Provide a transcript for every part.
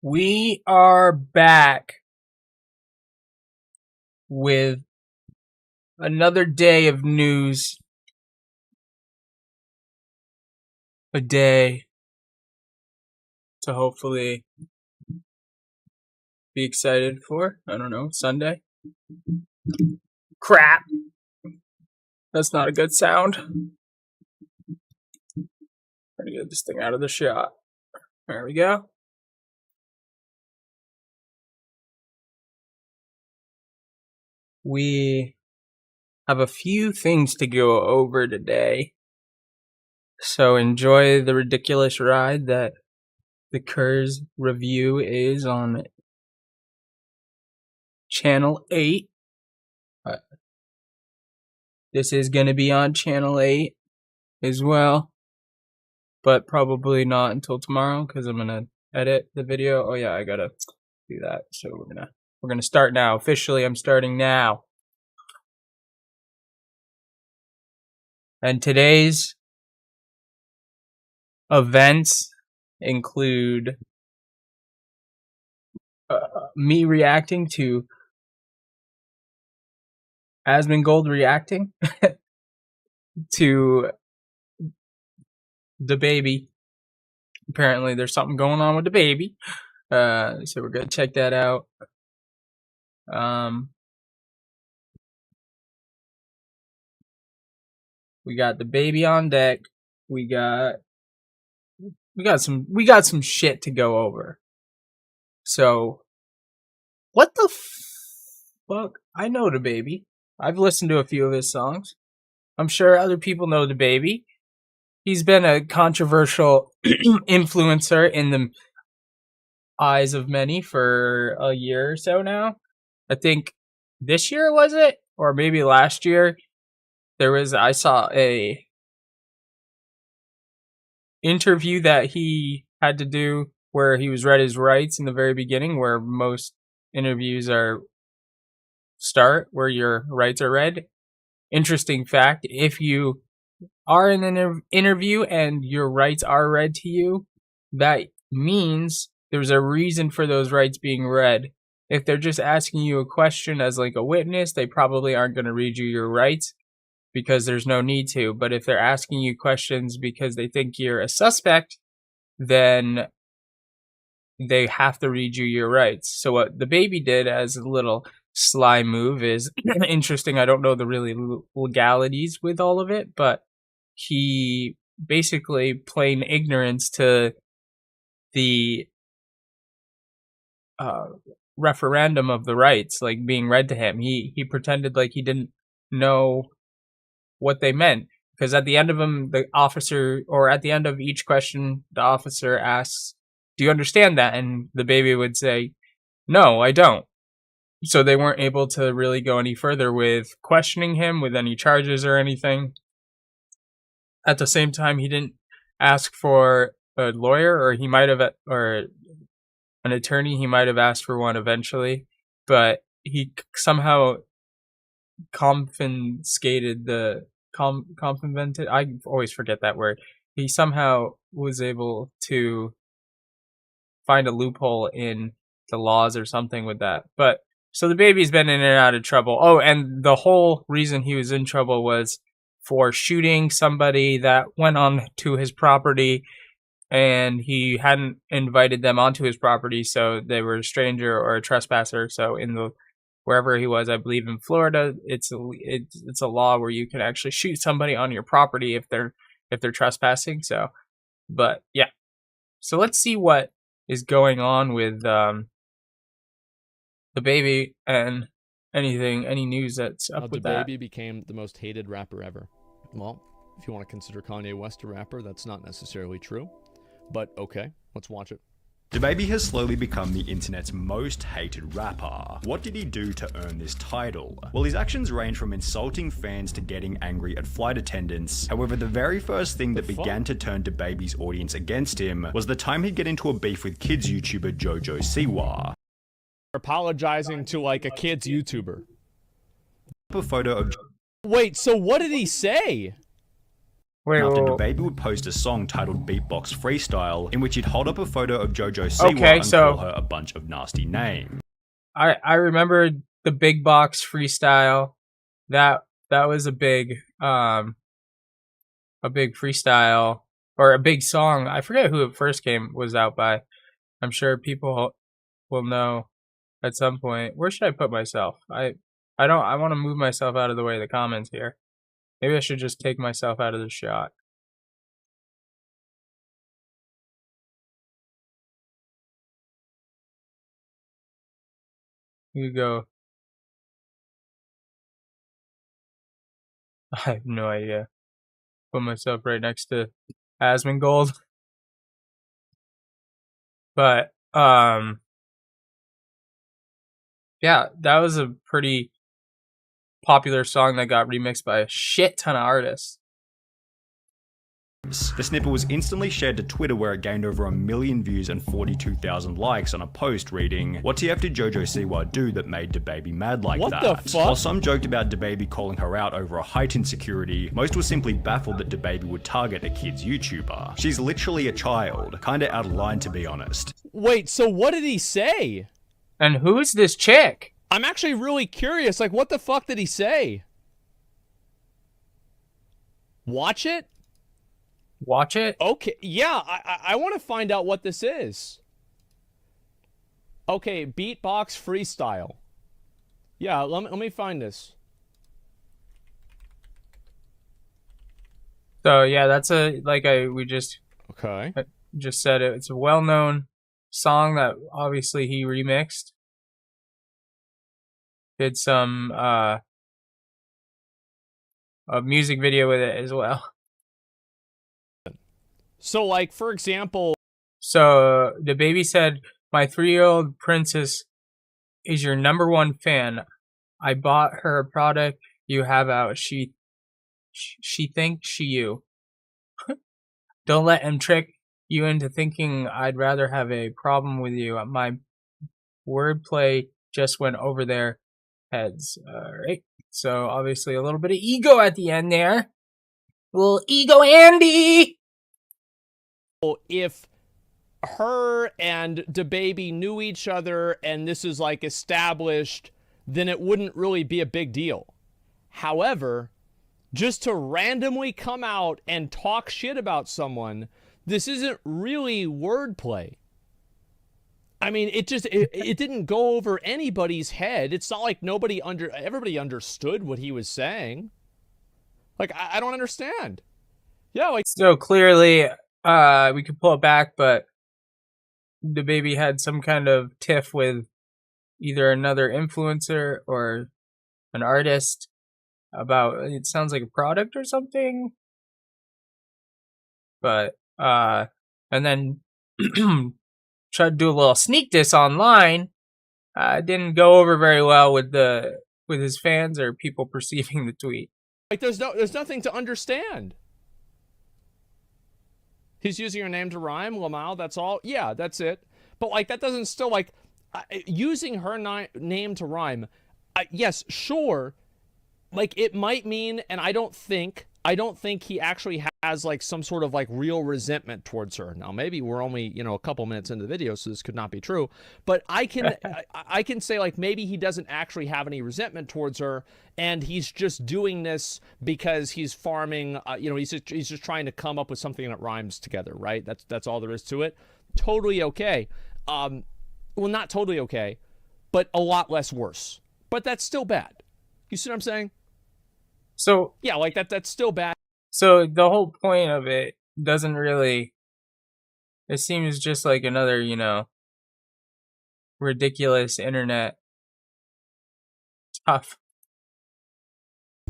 We are back with another day of news. A day to hopefully be excited for. I don't know, Sunday? Crap! That's not a good sound. Trying to get this thing out of the shot. There we go. We have a few things to go over today. So enjoy the ridiculous ride that the Kurz review is on Channel 8. This is going to be on Channel 8 as well, but probably not until tomorrow because I'm going to edit the video. Oh yeah, I got to do that. So we're going to start now. Officially, I'm starting now. And today's events include me reacting to Asmongold reacting to the baby. Apparently there's something going on with the baby. So we're going to check that out. We got the baby on deck. We got some shit to go over. So, what the fuck? I know the baby. I've listened to a few of his songs. I'm sure other people know the baby. He's been a controversial influencer in the eyes of many for a year or so now. I think this year was it? Or maybe last year. I saw a interview that he had to do where he was read his rights in the very beginning, where most interviews start where your rights are read. Interesting fact, if you are in an interview and your rights are read to you, that means there's a reason for those rights being read. If they're just asking you a question as like a witness, they probably aren't going to read you your rights because there's no need to. But if they're asking you questions because they think you're a suspect, then they have to read you your rights. So what the baby did as a little sly move is interesting. I don't know the really legalities with all of it, but he basically plain ignorance to the referendum of the rights, like being read to him. He pretended like he didn't know what they meant, because at the end of at the end of each question, the officer asks, "Do you understand that?" And the baby would say, "No, I don't." So they weren't able to really go any further with questioning him with any charges or anything. At the same time, he didn't ask for a lawyer, or he might have, or an attorney. He might have asked for one eventually, but he somehow confiscated I always forget that word. He somehow was able to find a loophole in the laws or something with that. But so the baby's been in and out of trouble. Oh, and the whole reason he was in trouble was for shooting somebody that went on to his property, and he hadn't invited them onto his property, so they were a stranger or a trespasser. So wherever he was, I believe in Florida, it's a law where you can actually shoot somebody on your property if they're trespassing. So, but yeah. So let's see what is going on with the baby and any news that's up with that. The baby became the most hated rapper ever. Well, if you want to consider Kanye West a rapper, that's not necessarily true. But okay, let's watch it. DaBaby has slowly become the internet's most hated rapper. What did he do to earn this title? Well, his actions range from insulting fans to getting angry at flight attendants. However, the very first thing that began to turn DaBaby's audience against him was the time he'd get into a beef with kids YouTuber Jojo Siwa. Apologizing to like a kids YouTuber. A photo of Wait, so what did he say? Wait, after whoa. DaBaby would post a song titled Beatbox Freestyle, in which he'd hold up a photo of JoJo Siwa Okay, and so- call her a bunch of nasty names. I remember the big box freestyle. That was a big freestyle or a big song. I forget who it first was out by. I'm sure people will know at some point. Where should I put myself? I want to move myself out of the way of the comments here. Maybe I should just take myself out of the shot. You go. I have no idea. Put myself right next to Asmongold. But yeah, that was a pretty popular song that got remixed by a shit ton of artists. The snippet was instantly shared to Twitter, where it gained over 1 million views and 42,000 likes on a post reading, "What TF did JoJo Siwa do that made DaBaby mad like What that?" the fuck? While some joked about DaBaby calling her out over a height insecurity, most were simply baffled that DaBaby would target a kid's YouTuber. She's literally a child, kinda out of line to be honest. Wait, so what did he say? And who's this chick? I'm actually really curious. Like, what the fuck did he say? Watch it? Watch it. Okay, yeah, I want to find out what this is. Okay, beatbox freestyle. Yeah, let me find this. So yeah, that's we just Okay. said it. It's a well-known song that obviously he remixed. Did some a music video with it as well. So, like, for example... So, DaBaby said, "My 3-year-old princess is your #1 fan. I bought her a product you have out. She thinks she you. Don't let him trick you into thinking I'd rather have a problem with you. My wordplay just went over their heads." Alright. So, obviously a little bit of ego at the end there. A little ego Andy! If her and DaBaby knew each other and this is like established, then it wouldn't really be a big deal. However, just to randomly come out and talk shit about someone, this isn't really wordplay. I mean, it didn't go over anybody's head. It's not like everybody understood what he was saying. Like, I don't understand. Yeah, like... So clearly, we could pull it back, but DaBaby had some kind of tiff with either another influencer or an artist about, it sounds like a product or something. But, and then tried to do a little sneak diss online. Didn't go over very well with his fans or people perceiving the tweet. Like, there's nothing to understand. He's using her name to rhyme, Lamau, that's all. Yeah, that's it. But, like, that doesn't still, like, using her name to rhyme, yes, sure. Like, it might mean, and I don't think he actually has, like, some sort of, like, real resentment towards her. Now, maybe we're only, a couple minutes into the video, so this could not be true. But I can say, like, maybe he doesn't actually have any resentment towards her, and he's just doing this because he's farming, he's just trying to come up with something that rhymes together, right? That's all there is to it. Totally okay. Well, not totally okay, but a lot less worse. But that's still bad. You see what I'm saying? So yeah, like that's still bad. So the whole point of it doesn't really, it seems just like another, ridiculous internet stuff.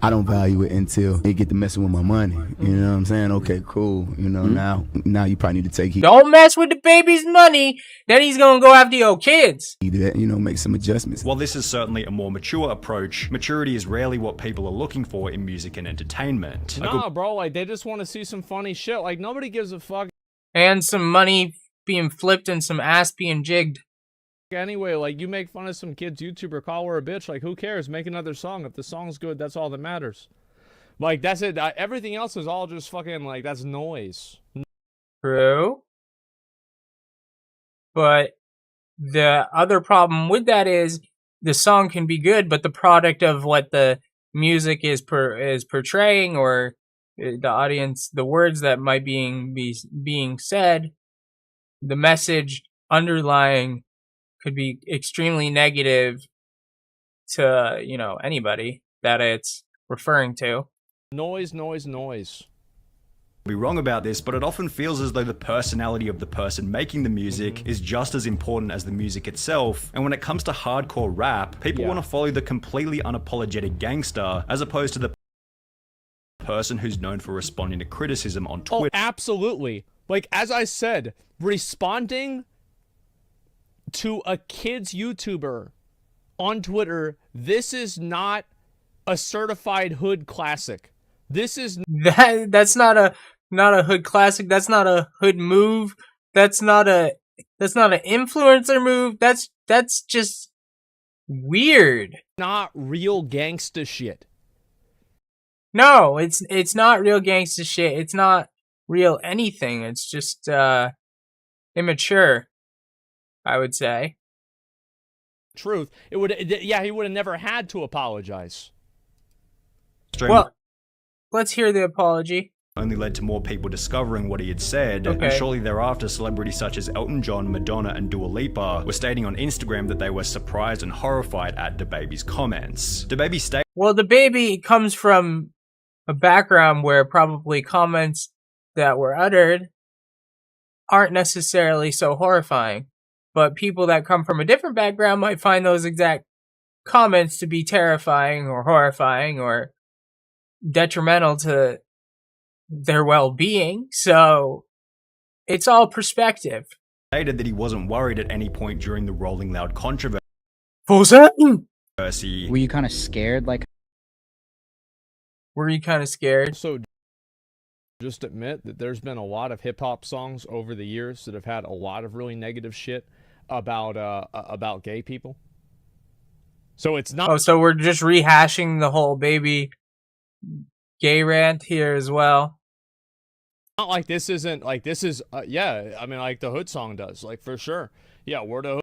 I don't value it until they get to messing with my money. You know what I'm saying? Okay, cool. Now you probably need to take heed. Don't mess with DaBaby's money. Then he's gonna go after your kids. Make some adjustments. While this is certainly a more mature approach, maturity is rarely what people are looking for in music and entertainment. Nah, bro, like they just want to see some funny shit. Like nobody gives a fuck. And some money being flipped and some ass being jigged. Anyway, like you make fun of some kid's YouTuber, call her a bitch, like who cares? Make another song. If the song's good, that's all that matters. Like, that's it. Everything else is all just fucking, like, that's noise. True. But the other problem with that is the song can be good, but the product of what the music is portraying, or the audience, the words that might be being said, the message underlying could be extremely negative to, anybody that it's referring to. Noise, noise, noise. Be wrong about this, but it often feels as though the personality of the person making the music is just as important as the music itself. And when it comes to hardcore rap, people want to follow the completely unapologetic gangster as opposed to the person who's known for responding to criticism on Twitter. Oh, absolutely. Like, as I said, responding to a kid's YouTuber on Twitter, this is not a certified hood classic. This is That's not a hood classic. That's not a hood move. That's not an influencer move. That's just weird. not real gangsta shit. No, it's not real gangsta shit. It's not real anything. It's just immature, I would say. Truth. He would have never had to apologize. Well, let's hear the apology. Only led to more people discovering what he had said, and shortly thereafter, celebrities such as Elton John, Madonna, and Dua Lipa were stating on Instagram that they were surprised and horrified at DaBaby's comments. DaBaby stated, Well, DaBaby comes from a background where probably comments that were uttered aren't necessarily so horrifying, but people that come from a different background might find those exact comments to be terrifying or horrifying or detrimental to their well-being. So it's all perspective. stated that he wasn't worried at any point during the Rolling Loud controversy. Full sentence. Were you kind of scared? Like, Were you kind of scared? So just admit that there's been a lot of hip hop songs over the years that have had a lot of really negative shit about gay people. So it's not. Oh, so we're just rehashing the whole baby gay rant here as well. Not like this isn't like this is yeah, I mean, like the Hood song does, like, for sure. Yeah, Word of Hood.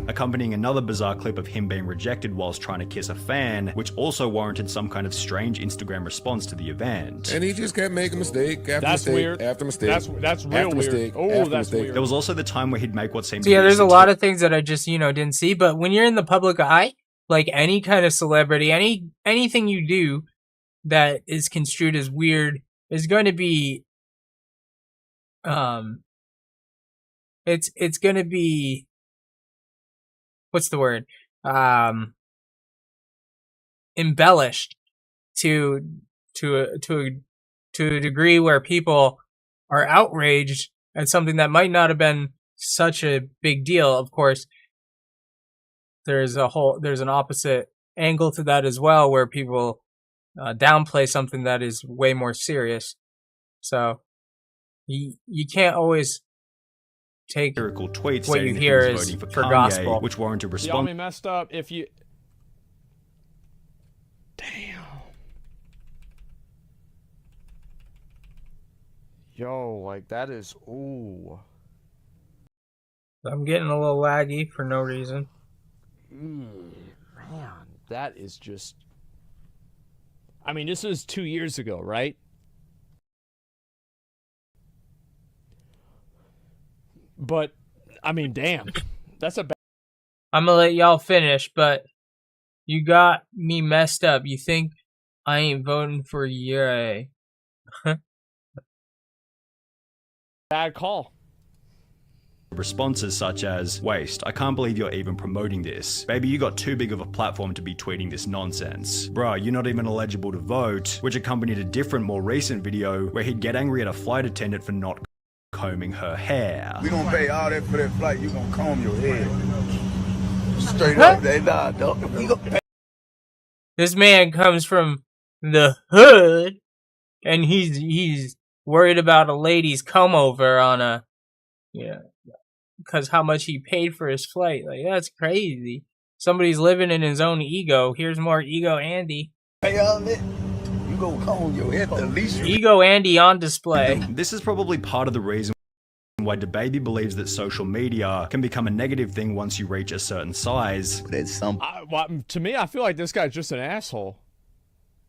Accompanying another bizarre clip of him being rejected whilst trying to kiss a fan, which also warranted some kind of strange Instagram response to the event. And he just kept making mistake after That's mistake weird. after mistake. That's real after weird. mistake, Oh, after that's mistake. weird. There was also the time where he'd make what seemed So yeah, there's a lot of things that I just, didn't see. But when you're in the public eye, like any kind of celebrity, anything you do that is construed as weird is going to be, it's going to be, what's the word? Embellished to a degree where people are outraged at something that might not have been such a big deal. Of course, there's an opposite angle to that as well, where people downplay something that is way more serious. So you can't always take satirical tweets what saying you that hear he was is voting for Kanye, gospel. which warranted Y'all response. me messed up if you. Damn. Yo, like that is ooh. I'm getting a little laggy for no reason. Man, that is just. I mean, this was 2 years ago, right? But, I mean, damn. That's a bad. I'm gonna let y'all finish, but you got me messed up. You think I ain't voting for Ye? Bad call. Responses such as, "Waste, I can't believe you're even promoting this. Baby, you got too big of a platform to be tweeting this nonsense. Bruh, you're not even eligible to vote," which accompanied a different, more recent video where he'd get angry at a flight attendant for not combing her hair. We gonna pay all that for that flight, you gonna comb your head. Straight up, they nah, dog. We gonna pay. This man comes from the hood, and he's worried about a lady's come over on a, because how much he paid for his flight. Like, that's crazy. Somebody's living in his own ego. Here's more ego, Andy. Pay all that. You gonna comb your head the least. Ego Andy on display. This is probably part of the reason why DaBaby believes that social media can become a negative thing once you reach a certain size. That's some. To me, I feel like this guy's just an asshole.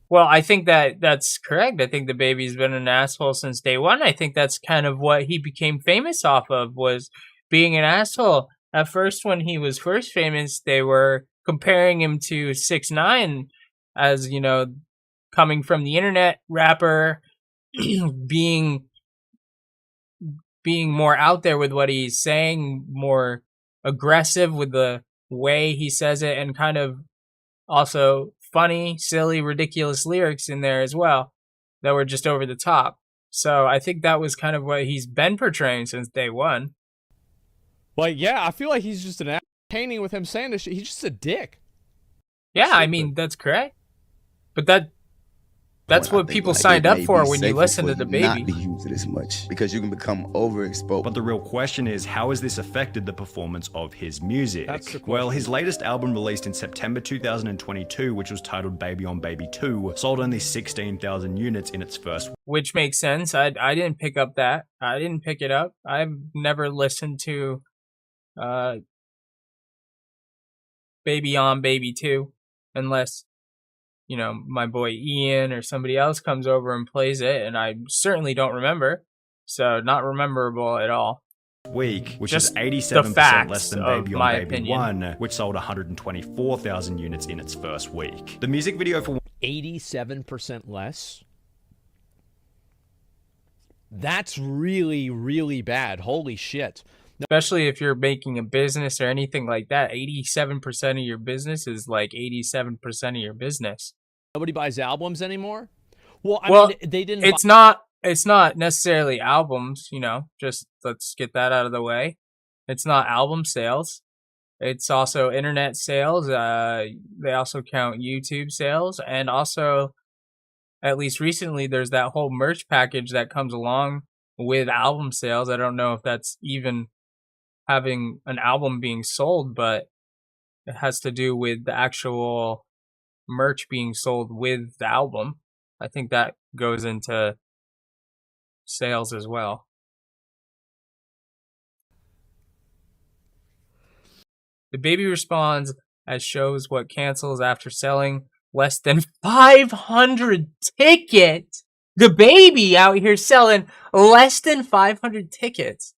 Well, I think that's correct. I think the baby's been an asshole since day one. I think that's kind of what he became famous off of, was being an asshole. At first, when he was first famous, they were comparing him to 6ix9ine as, you know, coming from the internet rapper, being more out there with what he's saying, more aggressive with the way he says it, and kind of also funny, silly, ridiculous lyrics in there as well that were just over the top. So I think that was kind of what he's been portraying since day one. Like, yeah, I feel like he's just an painting with him saying this shit. He's just a dick. Yeah, I mean, that's correct. But that's what people signed up for when you listen to DaBaby. Not to use it as much, because you can become overexposed. But the real question is, how has this affected the performance of his music? That's the question. Well, his latest album, released in September 2022, which was titled Baby on Baby 2, sold only 16,000 units in its first. Which makes sense. I didn't pick up that. I didn't pick it up. I've never listened to Baby on Baby 2 unless, you know, my boy Ian or somebody else comes over and plays it, and I certainly don't remember. So not rememberable at all. Week, which Just is 87% facts less than of Baby my on Baby opinion. 1, which sold 124,000 units in its first week. The music video for 87% less? That's really, really bad. Holy shit. Especially if you're making a business or anything like that. 87% of your business is like 87% of your business. Nobody buys albums anymore? Well, I Well, mean, they didn't. It's not necessarily albums, you know, just let's get that out of the way. It's not album sales. It's also internet sales. They also count YouTube sales, and also, at least recently, there's that whole merch package that comes along with album sales. I don't know if that's even having an album being sold, but it has to do with the actual merch being sold with the album. I think that goes into sales as well. DaBaby responds as shows what cancels after selling less than 500 tickets. DaBaby out here selling less than 500 tickets.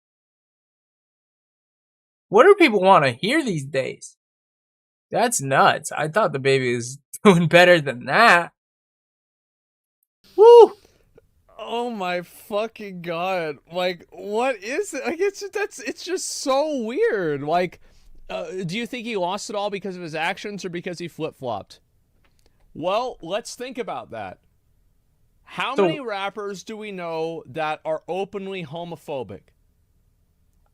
What do people want to hear these days? That's nuts. I thought DaBaby was doing better than that. Woo! Oh my fucking god! Like, what is it? Like, it's just so weird. Like, do you think he lost it all because of his actions or because he flip flopped? Well, let's think about that. How many rappers do we know that are openly homophobic?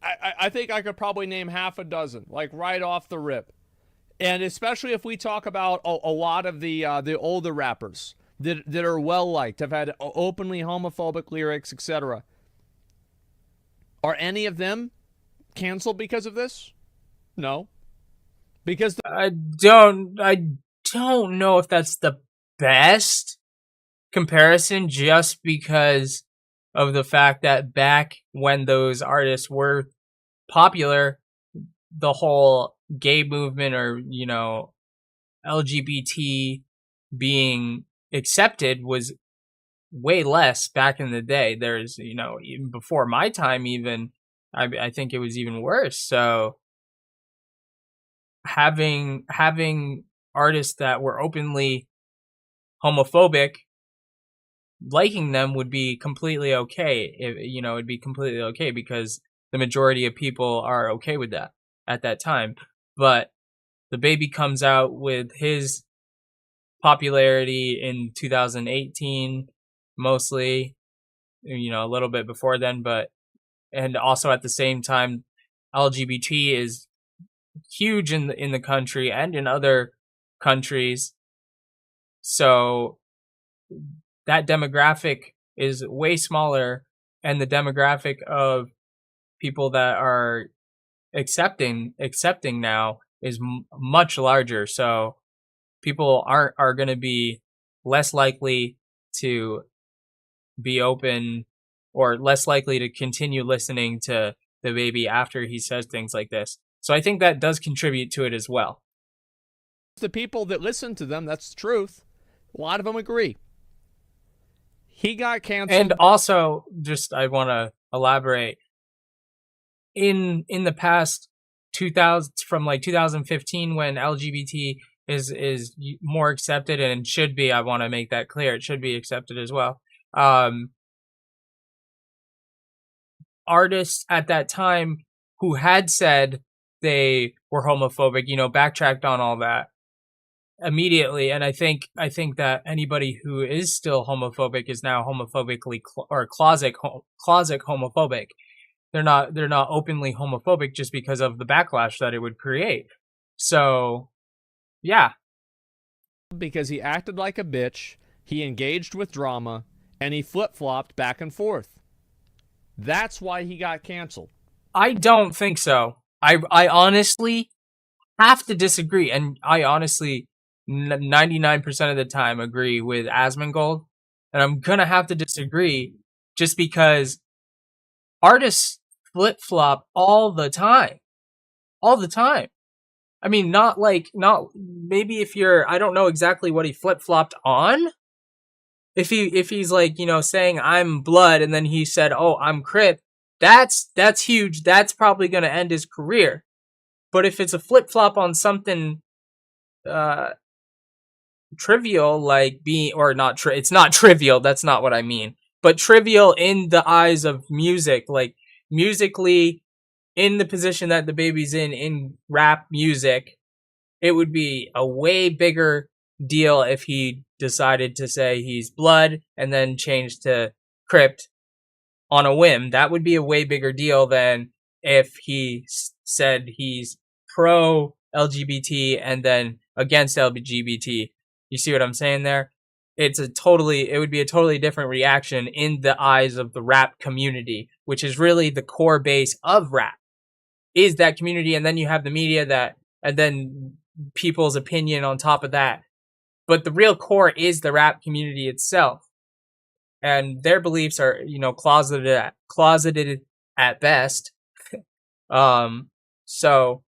I think I could probably name half a dozen, like right off the rip. And especially if we talk about a lot of the older rappers that are well liked, have had openly homophobic lyrics, etc. Are any of them canceled because of this? No, because I don't know if that's the best comparison, just because of the fact that back when those artists were popular, the whole gay movement, or, you know, LGBT being accepted, was way less back in the day. There's, you know, even before my time, even I think it was even worse. So having artists that were openly homophobic, liking them would be completely okay. It'd be completely okay because the majority of people are okay with that at that time. But DaBaby comes out with his popularity in 2018, mostly, you know, a little bit before then, and also at the same time, LGBT is huge in the country and in other countries. So that demographic is way smaller, and the demographic of people that are accepting now is much larger. So people are going to be less likely to be open or less likely to continue listening to the baby after he says things like this. So I think that does contribute to it as well. The people that listen to them, that's the truth. A lot of them agree. He got canceled. And also, just I want to elaborate, in the past 2000, from like 2015, when LGBT is more accepted and should be, I want to make that clear, it should be accepted as well. Artists at that time who had said they were homophobic, backtracked on all that immediately. And I think that anybody who is still homophobic is now homophobically or closet homophobic. They're not openly homophobic just because of the backlash that it would create. So, yeah. Because he acted like a bitch, he engaged with drama, and he flip-flopped back and forth. That's why he got canceled. I don't think so. I honestly have to disagree, and I honestly 99% of the time agree with Asmongold, and I'm gonna have to disagree just because artists flip-flop all the time. I mean, not maybe if you're, I don't know exactly what he flip-flopped on. If he's like, saying I'm blood and then he said, "Oh, I'm Crip," that's huge. That's probably going to end his career. But if it's a flip-flop on something trivial, like being, or not it's not trivial, that's not what I mean. But trivial in the eyes of music, like musically in the position that the baby's in rap music, it would be a way bigger deal if he decided to say he's blood and then change to Crypt on a whim. That would be a way bigger deal than if he said he's pro LGBT and then against LGBT. You see what I'm saying there? It would be a totally different reaction in the eyes of the rap community, which is really the core base of rap, is that community. And then you have the media and then people's opinion on top of that. But the real core is the rap community itself. And their beliefs are, closeted at best. So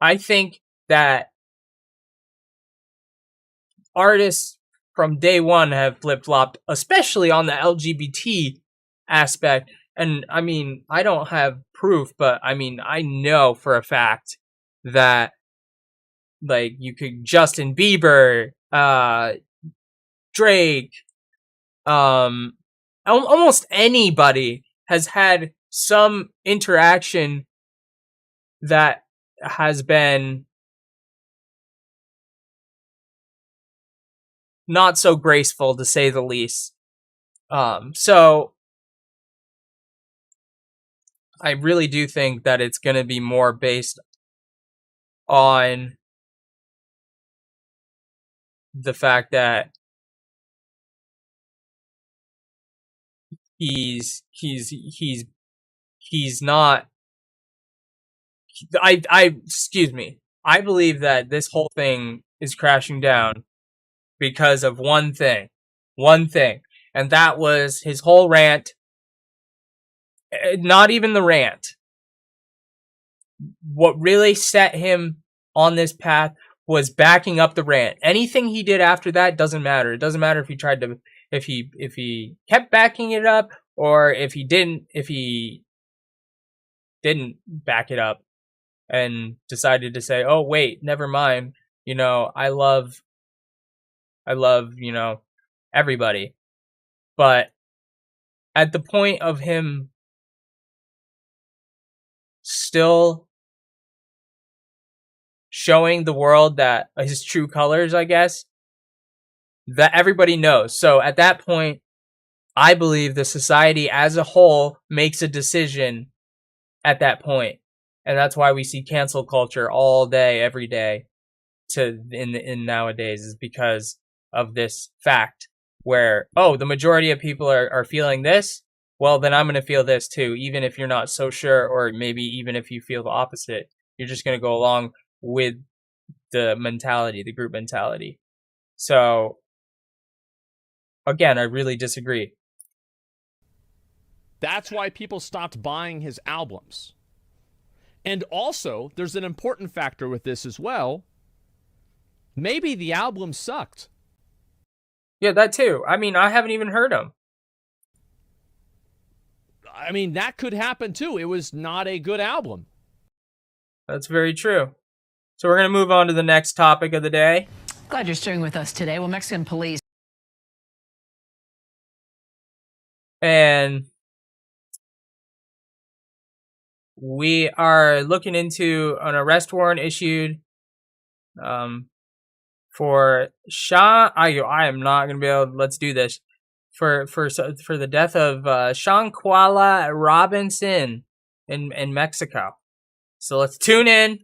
I think that artists from day one have flip-flopped, especially on the LGBT aspect. And I mean, I don't have proof, but I mean, I know for a fact that, like, you could Justin Bieber, Drake, almost anybody has had some interaction that has been not so graceful, to say the least. So I really do think that it's going to be more based on the fact that he's not, excuse me. I believe that this whole thing is crashing down because of one thing, and that was his whole rant. Not even the rant. What really set him on this path was backing up the rant. Anything he did after that doesn't matter. It doesn't matter if he kept backing it up or if he didn't back it up and decided to say, "Oh wait, never mind. I love, everybody." But at the point of him still showing the world that his true colors, I guess, that everybody knows. So at that point, I believe the society as a whole makes a decision at that point. And that's why we see cancel culture all day, every day in nowadays, is because of this fact where, oh, the majority of people are feeling this. Well, then I'm going to feel this too, even if you're not so sure, or maybe even if you feel the opposite. You're just going to go along with the mentality, the group mentality. So Again, I really disagree. That's why people stopped buying his albums. And also, there's an important factor with this as well. Maybe the album sucked. Yeah, that too. I mean, I haven't even heard him. I mean, that could happen too. It was not a good album. That's very true. So we're going to move on to the next topic of the day. Glad you're staying with us today. Well, Mexican police. And we are looking into an arrest warrant issued for I am not going to be able to, let's do this. For the death of Sean Robinson in Mexico. So let's tune in,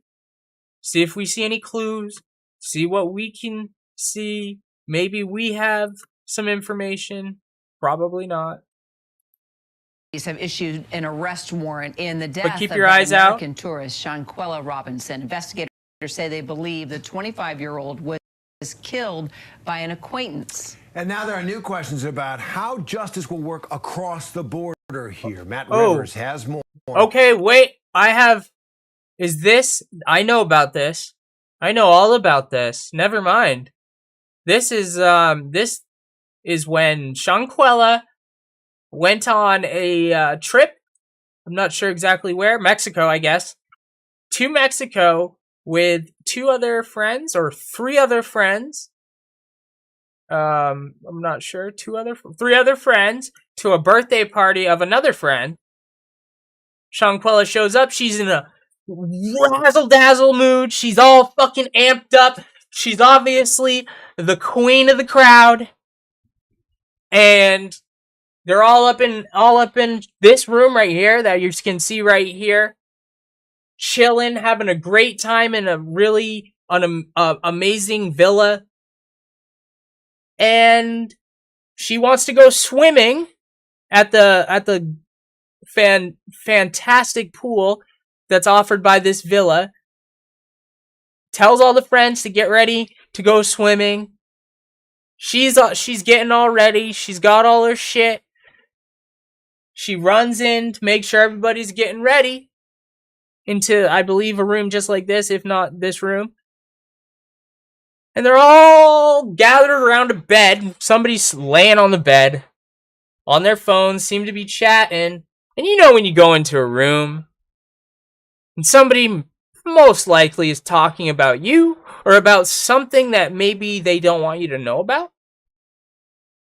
see if we see any clues, see what we can see. Maybe we have some information. Probably not. Have issued an arrest warrant in the death keep of your eyes out. American tourist Shanquella Robinson. Investigators say they believe the 25-year-old was killed by an acquaintance. And now there are new questions about how justice will work across the border here. Matt Rivers has more. Okay, wait. I know about this. I know all about this. Never mind. This is when Shanquella went on a trip. I'm not sure exactly where. Mexico, I guess. To Mexico with three other friends. I'm not sure. Three other friends to a birthday party of another friend. Shanquella shows up. She's in a razzle-dazzle mood. She's all fucking amped up. She's obviously the queen of the crowd. And they're all up in this room right here that you can see right here. Chilling, having a great time in a really amazing villa. And she wants to go swimming at the fantastic pool that's offered by this villa. Tells all the friends to get ready to go swimming. She's getting all ready. She's got all her shit. She runs in to make sure everybody's getting ready into, I believe, a room just like this, if not this room. And they're all gathered around a bed. Somebody's laying on the bed. On their phones, seem to be chatting. And you know when you go into a room and somebody most likely is talking about you or about something that maybe they don't want you to know about?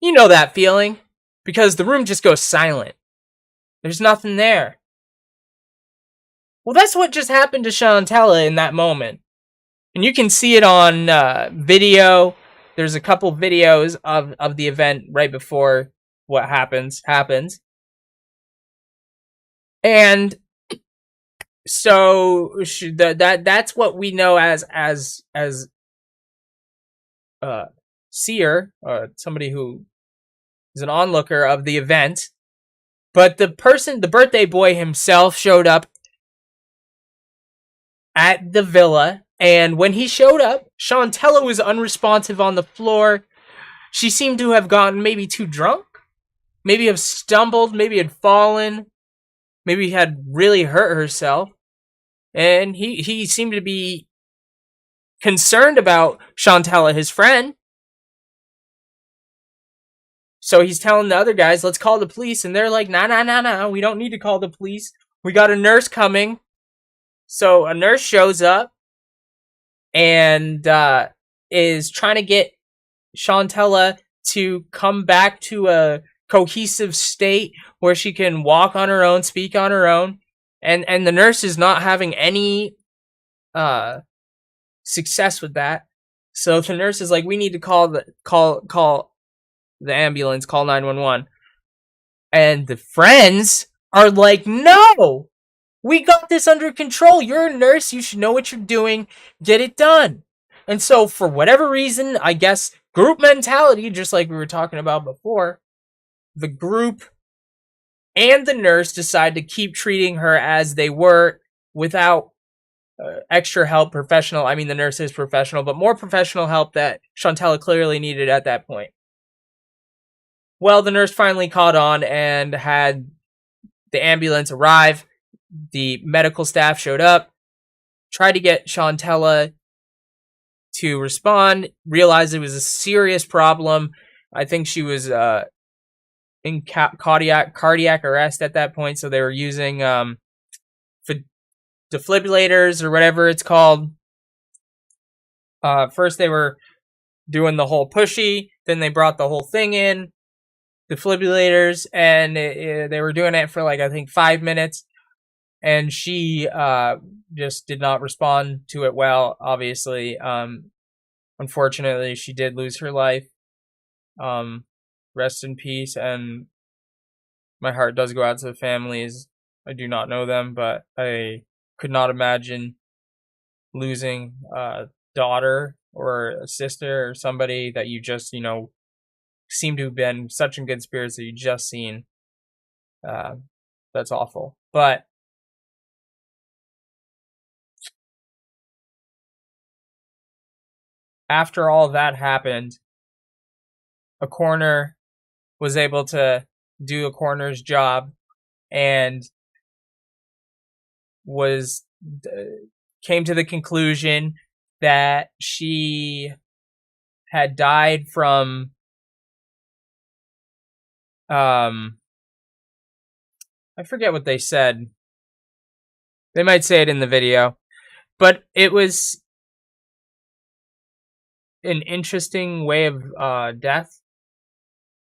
You know that feeling because the room just goes silent. There's nothing there. Well, that's what just happened to Shantella in that moment. And you can see it on video. There's a couple videos of the event right before what happens. And so that's what we know as seer, somebody who is an onlooker of the event. But the birthday boy himself showed up at the villa. And when he showed up, Shantella was unresponsive on the floor. She seemed to have gotten maybe too drunk. Maybe have stumbled. Maybe had fallen. Maybe had really hurt herself. And he seemed to be concerned about Shantella, his friend. So he's telling the other guys, let's call the police. And they're like, nah, we don't need to call the police. We got a nurse coming. So a nurse shows up and is trying to get Shantella to come back to a cohesive state where she can walk on her own, speak on her own. And the nurse is not having any success with that. So the nurse is like, we need to call the ambulance, call 911. And the friends are like, no! We got this under control. You're a nurse. You should know what you're doing. Get it done. And so for whatever reason, I guess group mentality, just like we were talking about before, the group and the nurse decide to keep treating her as they were without extra help, professional. I mean, the nurse is professional, but more professional help that Shantella clearly needed at that point. Well, the nurse finally caught on and had the ambulance arrive. The medical staff showed up, tried to get Chantella to respond, realized it was a serious problem. I think she was in cardiac arrest at that point, so they were using defibrillators or whatever it's called. First they were doing the whole pushy, then they brought the whole thing in, defibrillators, and they were doing it for like I think 5 minutes, and she just did not respond to it well. Obviously, unfortunately, she did lose her life. Rest in peace, and my heart does go out to the families. I do not know them, but I could not imagine losing a daughter or a sister or somebody that you just, seem to have been such in good spirits that you just seen. That's awful. But after all that happened, a coroner was able to do a coroner's job and came to the conclusion that she had died from I forget what they said. They might say it in the video, but it was an interesting way of death.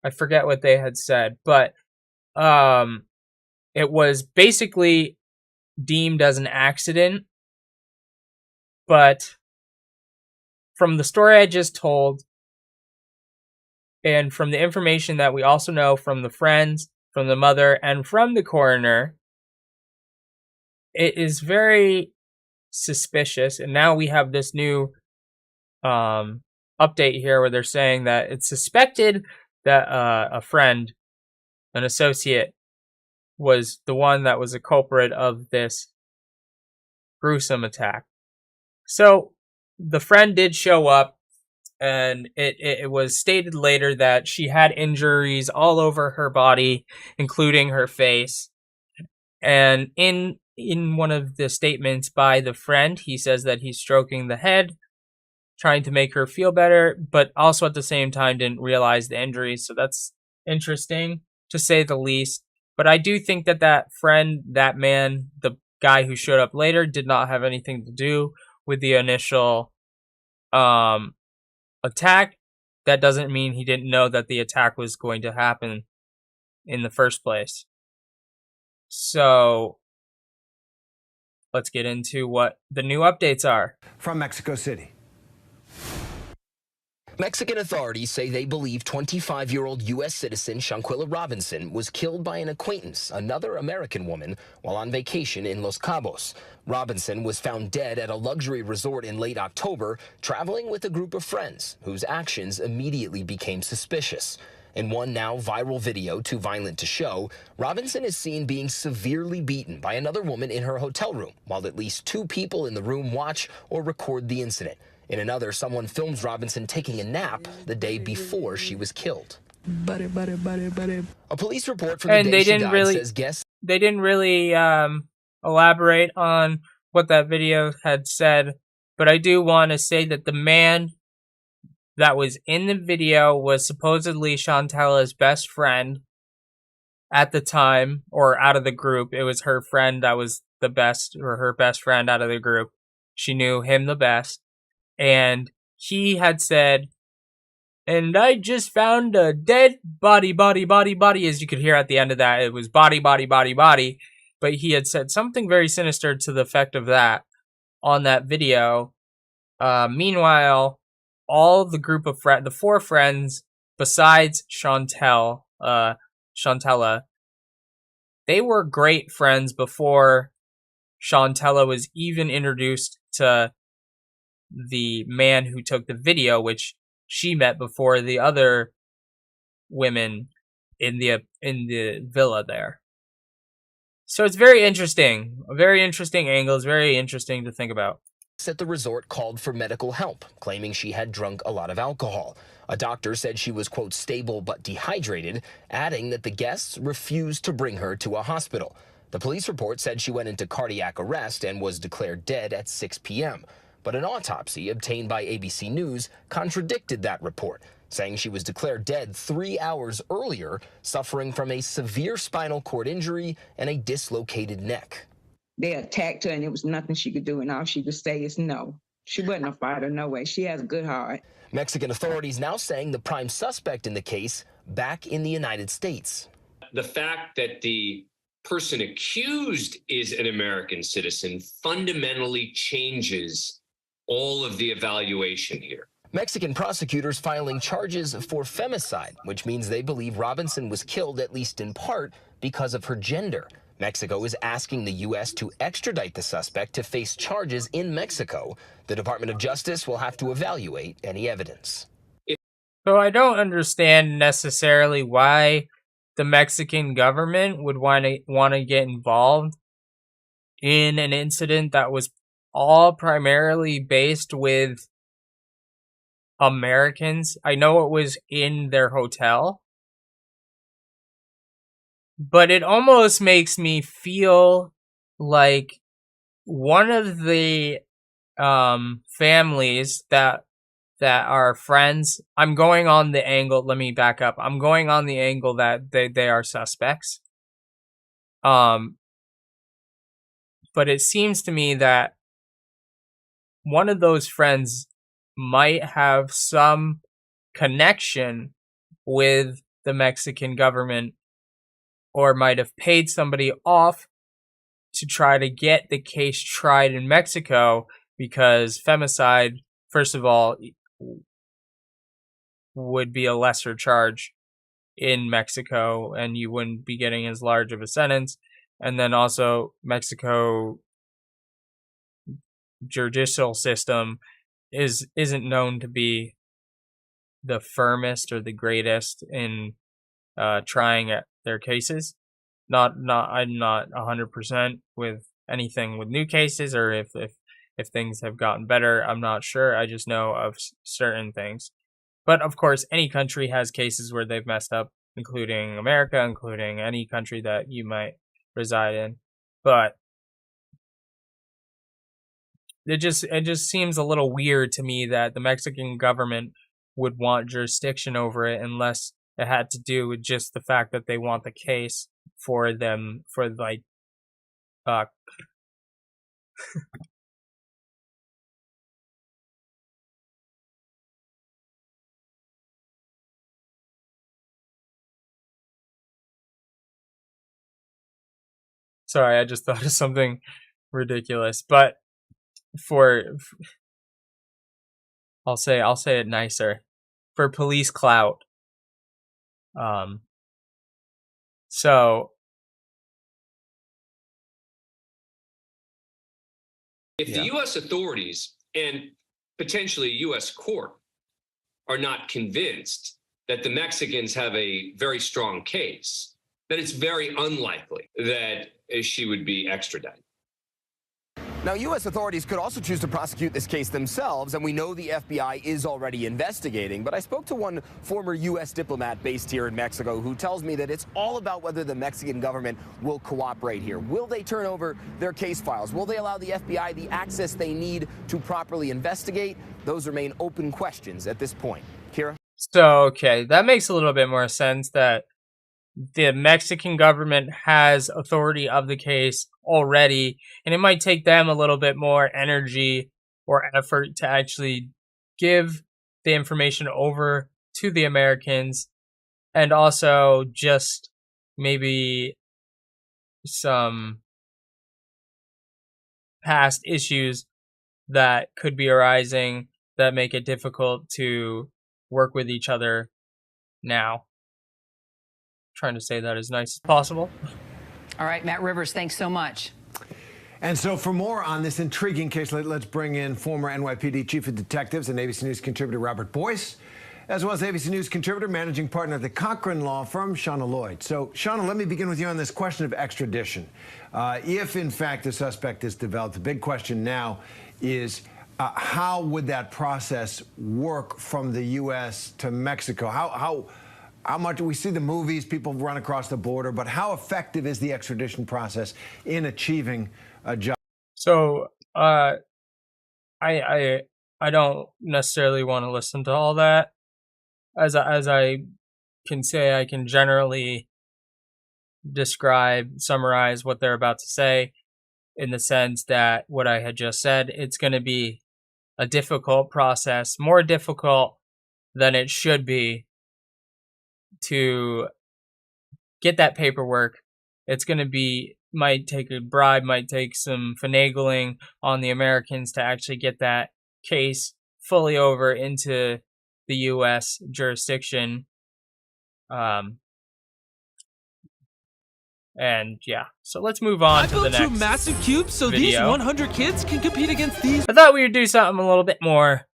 I forget what they had said, but it was basically deemed as an accident. But from the story I just told, and from the information that we also know from the friends, from the mother, and from the coroner, it is very suspicious. And now we have this new update here where they're saying that it's suspected that a friend, an associate, was the one that was a culprit of this gruesome attack. So the friend did show up, and it was stated later that she had injuries all over her body, including her face. And in one of the statements by the friend, he says that he's stroking the head, trying to make her feel better, but also at the same time didn't realize the injuries. So that's interesting, to say the least. But I do think that that friend, that man, the guy who showed up later, did not have anything to do with the initial attack. That doesn't mean he didn't know that the attack was going to happen in the first place. So let's get into what the new updates are. From Mexico City. Mexican authorities say they believe 25-year-old U.S. citizen Shanquilla Robinson was killed by an acquaintance, another American woman, while on vacation in Los Cabos. Robinson was found dead at a luxury resort in late October, traveling with a group of friends, whose actions immediately became suspicious. In one now viral video, too violent to show, Robinson is seen being severely beaten by another woman in her hotel room, while at least 2 people in the room watch or record the incident. In another, someone films Robinson taking a nap the day before she was killed. A police report from the day she died says guests... They didn't really elaborate on what that video had said, but I do want to say that the man that was in the video was supposedly Chantella's best friend at the time, or out of the group. It was her friend that was the best, or her best friend out of the group. She knew him the best. And he had said, and I just found a dead body. As you could hear at the end of that, it was body. But he had said something very sinister to the effect of that on that video. Meanwhile, all the group of the 4 friends, besides Chantella, they were great friends before Chantella was even introduced to the man who took the video, which she met before the other women in the villa there. So it's very interesting. A very interesting angle. It's very interesting to think about. at the resort called for medical help, claiming she had drunk a lot of alcohol. A doctor said she was, quote, stable but dehydrated, adding that the guests refused to bring her to a hospital. The police report said she went into cardiac arrest and was declared dead at 6 p.m. But an autopsy obtained by ABC News contradicted that report, saying she was declared dead 3 hours earlier, suffering from a severe spinal cord injury and a dislocated neck. They attacked her and there was nothing she could do, and all she could say is no. She wasn't a fighter, no way. She has a good heart. Mexican authorities now saying the prime suspect in the case back in the United States. The fact that the person accused is an American citizen fundamentally changes all of the evaluation here. Mexican prosecutors filing charges for femicide, which means they believe Robinson was killed at least in part because of her gender. Mexico is asking the U.S. to extradite the suspect to face charges in Mexico. The Department of Justice will have to evaluate any evidence. So I don't understand necessarily why the Mexican government would want to get involved in an incident that was all primarily based with Americans. I know it was in their hotel, but it almost makes me feel like one of the families that are friends. I'm going on the angle. Let me back up. I'm going on the angle that they are suspects. But it seems to me that one of those friends might have some connection with the Mexican government, or might have paid somebody off to try to get the case tried in Mexico, because femicide, first of all, would be a lesser charge in Mexico, and you wouldn't be getting as large of a sentence. And then also, Mexico judicial system isn't known to be the firmest or the greatest in trying at their cases. I'm not 100% with anything with new cases, or if things have gotten better. I'm not sure. I just know of certain things. But of course, any country has cases where they've messed up, including America, including any country that you might reside in. But it just seems a little weird to me that the Mexican government would want jurisdiction over it, unless it had to do with just the fact that they want the case for them, for like sorry, I just thought of something ridiculous, but I'll say it nicer, for police clout. So if the U.S. authorities and potentially a U.S. court are not convinced that the Mexicans have a very strong case, then it's very unlikely that she would be extradited. Now, U.S. authorities could also choose to prosecute this case themselves, and we know the FBI is already investigating. But I spoke to one former U.S. diplomat based here in Mexico who tells me that it's all about whether the Mexican government will cooperate here. Will they turn over their case files? Will they allow the FBI the access they need to properly investigate? Those remain open questions at this point. Kira? So, okay, that makes a little bit more sense, that the Mexican government has authority of the case already, and it might take them a little bit more energy or effort to actually give the information over to the Americans, and also just maybe some past issues that could be arising that make it difficult to work with each other now. Trying to say that as nice as possible. All right, Matt Rivers, thanks so much. And so for more on this intriguing case, let's bring in former NYPD Chief of Detectives and ABC News contributor Robert Boyce, as well as ABC News contributor, managing partner at the Cochran law firm, Shauna Lloyd. So, Shauna, let me begin with you on this question of extradition. If, in fact, the suspect is developed, the big question now is how would that process work from the U.S. to Mexico? How much we see the movies, people run across the border, but how effective is the extradition process in achieving a job? So, I don't necessarily want to listen to all that. As I can say, I can generally summarize what they're about to say, in the sense that what I had just said, it's going to be a difficult process, more difficult than it should be to get that paperwork. It's going to be, might take a bribe, might take some finagling on the Americans to actually get that case fully over into the U.S. jurisdiction. And yeah, so let's move on to the next. I built 2 massive cubes so these 100 kids can compete against these. I thought we would do something a little bit more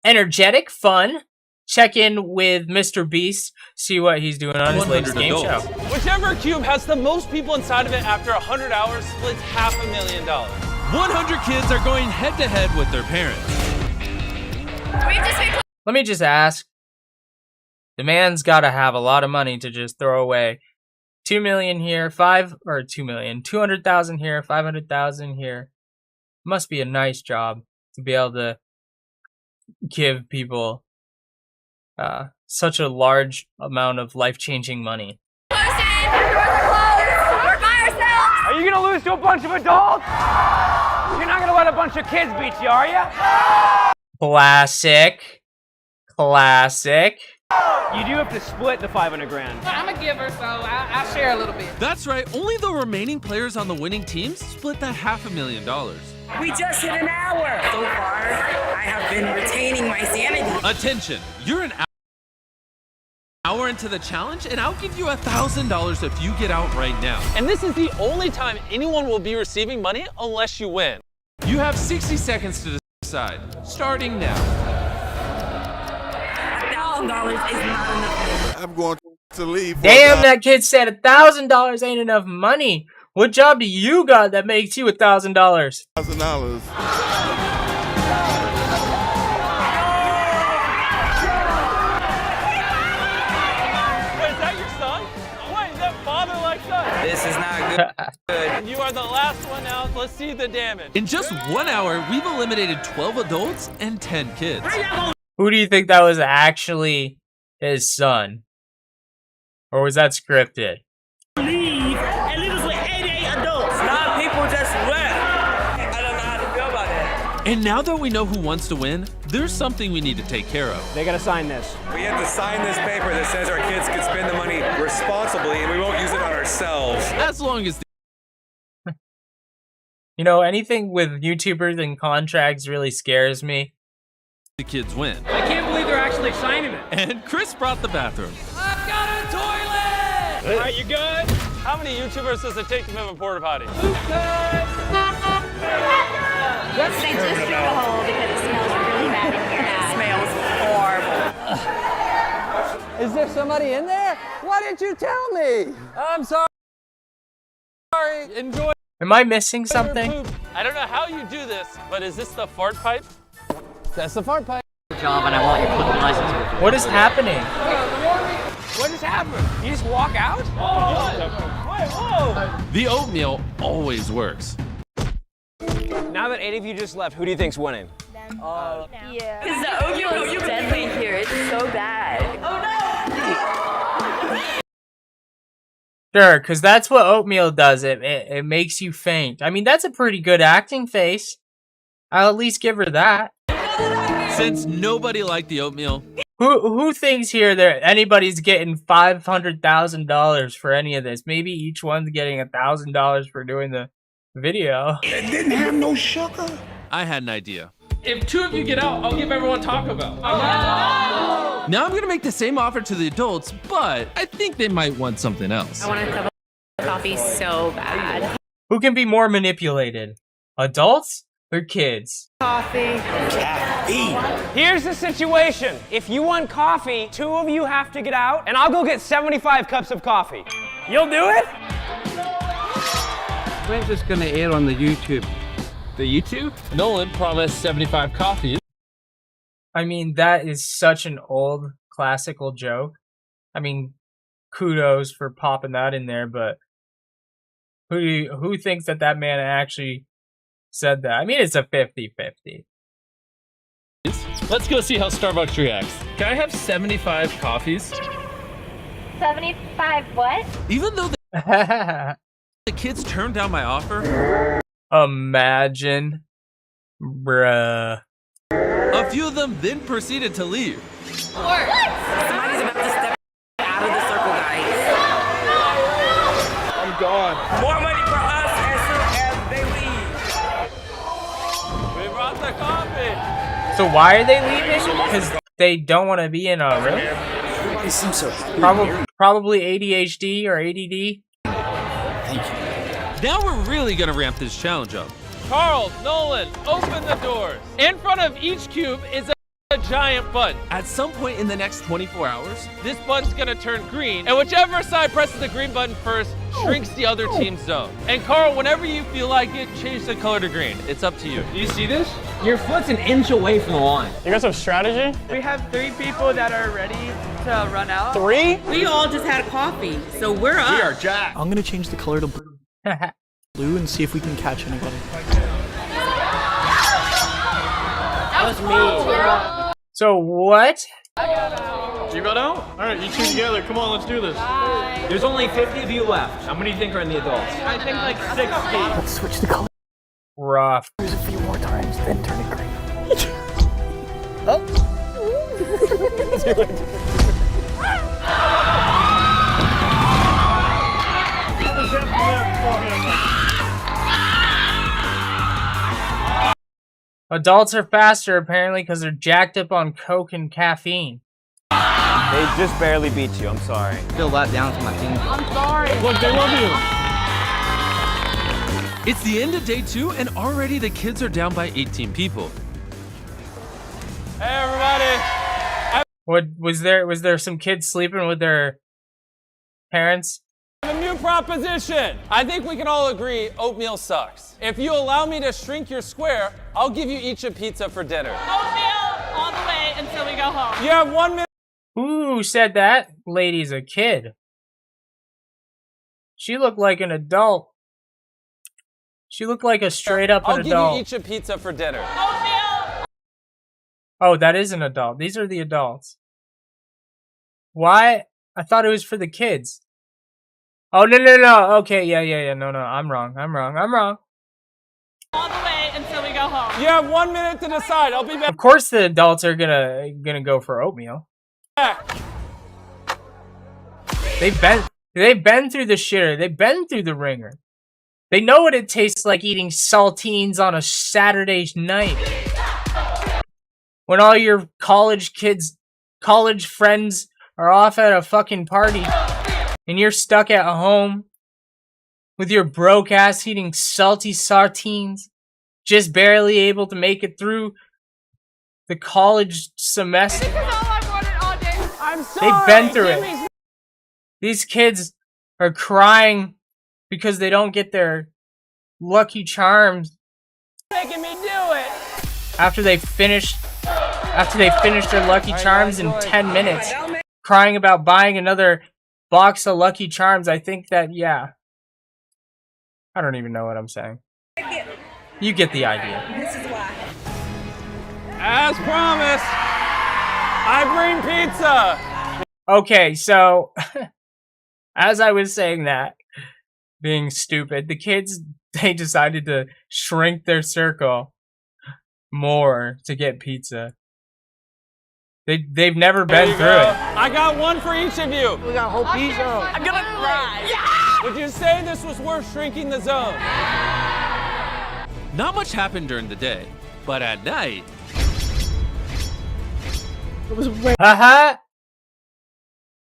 energetic, fun. Check in with Mr. Beast, see what he's doing on his latest game show. Whichever cube has the most people inside of it after 100 hours splits $500,000. 100 kids are going head to head with their parents. Let me just ask. The man's got to have a lot of money to just throw away. 2 million here, 200,000 here, 500,000 here. Must be a nice job to be able to give people such a large amount of life-changing money. We're by ourselves! Are you gonna lose to a bunch of adults? You're not gonna let a bunch of kids beat you, are you? Classic. You do have to split the 500 grand. I'm a giver, so I'll share a little bit. That's right, only the remaining players on the winning teams split that $500,000. We just hit an hour. So far, I have been retaining my sanity. Attention, you're an hour into the challenge, and I'll give you $1,000 if you get out right now. And this is the only time anyone will be receiving money unless you win. You have 60 seconds to decide, starting now. $1,000 is not enough. I'm going to leave. Damn, that kid said $1,000 ain't enough money. What job do you got that makes you $1,000? $1,000. This is not good. You are the last one out. Let's see the damage. In just 1 hour, we've eliminated 12 adults and 10 kids. Who do you think that was actually his son? Or was that scripted? Leave and leave us with 88 adults. Nah, people just left. I don't know how to feel about that. And now that we know who wants to win, there's something we need to take care of. They gotta sign this. We have to sign this paper that says our kids can spend the money responsibly and we won't use it on ourselves. As long as you know, anything with YouTubers and contracts really scares me. The kids win. I can't believe they're actually signing it. And Chris brought the bathroom. I've got a toilet! All right, you good? How many YouTubers does it take to move a porta potty? They just threw the hole because it smells really bad in here. Smells horrible. Is there somebody in there? Why didn't you tell me? I'm sorry. Enjoy. Am I missing something? I don't know how you do this, but is this the fart pipe? That's the fart pipe. Job, and I want your fucking license. What is happening? What just happened? You just walk out? Oh, wait, whoa! The oatmeal always works. Now that 8 of you just left, who do you think's winning? Yeah. Because the oatmeal is deadly here. It's so bad. Oh no! Sure, because that's what oatmeal does. It makes you faint. I mean, that's a pretty good acting face. I'll at least give her that. Since nobody liked the oatmeal. Who thinks here that anybody's getting $500,000 for any of this? Maybe each one's getting $1,000 for doing the video. It didn't have no sugar. I had an idea. If 2 of you get out, I'll give everyone Taco Bell. Now I'm gonna make the same offer to the adults, but I think they might want something else. I want a cup of coffee so bad. Who can be more manipulated? Adults They're kids. Coffee. Here's the situation. If you want coffee, 2 of you have to get out, and I'll go get 75 cups of coffee. You'll do it? When's this gonna air on the YouTube? The YouTube? Nolan promised 75 coffees. I mean, that is such an old classical joke. I mean, kudos for popping that in there, but who thinks that man actually said that? I mean, it's a 50-50. Let's go see how Starbucks reacts. Can I have 75 coffees? 75 what? Even though the kids turned down my offer. Imagine. Bruh. A few of them then proceeded to leave. What? Somebody's about to step out of the circle, guys. I'm gone. More money for us as soon as they leave. We brought the coffee. So why are they leaving? Because they don't want to be in a room? Everybody seems so happy. Probably ADHD or ADD. Thank you. Now we're really gonna ramp this challenge up. Carl, Nolan, open the doors. In front of each cube is a giant button. At some point in the next 24 hours, This button's gonna turn green, and whichever side presses the green button first shrinks the other team's zone. And Carl, whenever you feel like it, change the color to green. It's up to you. Do you see this? Your foot's an inch away from the line. You got some strategy? We have 3 people that are ready to run out. 3? We all just had coffee, so we're up. We are jacked. I'm gonna change the color to blue and see if we can catch anybody. That was me. So what? You got out? All right, you two together. Come on, let's do this. There's only 50 of you left. How many do you think are in the adults? I think like 60. Let's switch the color. Rough. Use a few more times, then turn it green. Adults are faster apparently because they're jacked up on coke and caffeine. They just barely beat you. I'm sorry. Feel let down to my team. I'm sorry. Look, they love you. it's the end of day 2 and already the kids are down by 18 people. Hey, everybody. What was there? Was there some kids sleeping with their parents? A new proposition. I think we can all agree oatmeal sucks. If you allow me to shrink your square, I'll give you each a pizza for dinner. Oatmeal all the way until we go home. You have 1 minute. Who said that? Lady's a kid. She looked like an adult. She looked like a straight up I'll an give adult. you each a pizza for dinner. Oatmeal. Oh, that is an adult. These are the adults. Why? I thought it was for the kids. Oh, no. Okay, yeah. No. I'm wrong. All the way until we go home. You have 1 minute to decide. I'll be back. Of course the adults are gonna go for oatmeal. They've been through the shitter. They've been through the ringer. They know what it tastes like eating saltines on a Saturday night. When all your college friends are off at a fucking party and you're stuck at home with your broke ass eating salty sardines, just barely able to make it through the college semester. This is all I wanted all day. I'm sorry. They've been through it. These kids are crying because they don't get their Lucky Charms Making me do it. after they finish their Lucky Charms in 10 minutes. Crying about buying another box of Lucky Charms. I think that, yeah. I don't even know what I'm saying. You get the idea. This is why. As promised, I bring pizza. Okay, so as I was saying that, being stupid, the kids, they decided to shrink their circle more to get pizza. They've never been through it. I got 1 for each of you. We got whole pizza. I'm gonna cry. Yeah! Would you say this was worth shrinking the zone? Not much happened during the day, but at night, Uh-huh.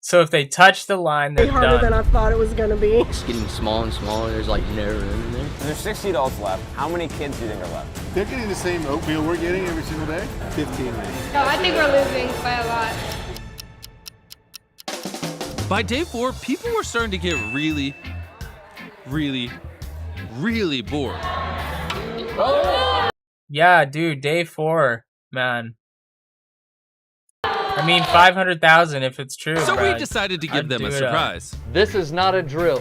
So if they touch the line, they're harder done. than I thought it was gonna be. It's getting smaller and smaller. There's like never room in there. There's 60 adults left. How many kids do you think are left? They're getting the same oatmeal we're getting every single day. 15. No, I think we're losing by a lot. By day 4, people were starting to get really, really, really bored. Yeah, dude, day 4, man. I mean, 500,000 if it's true. So bro. we decided to give I'd them do a it surprise. This is not a drill.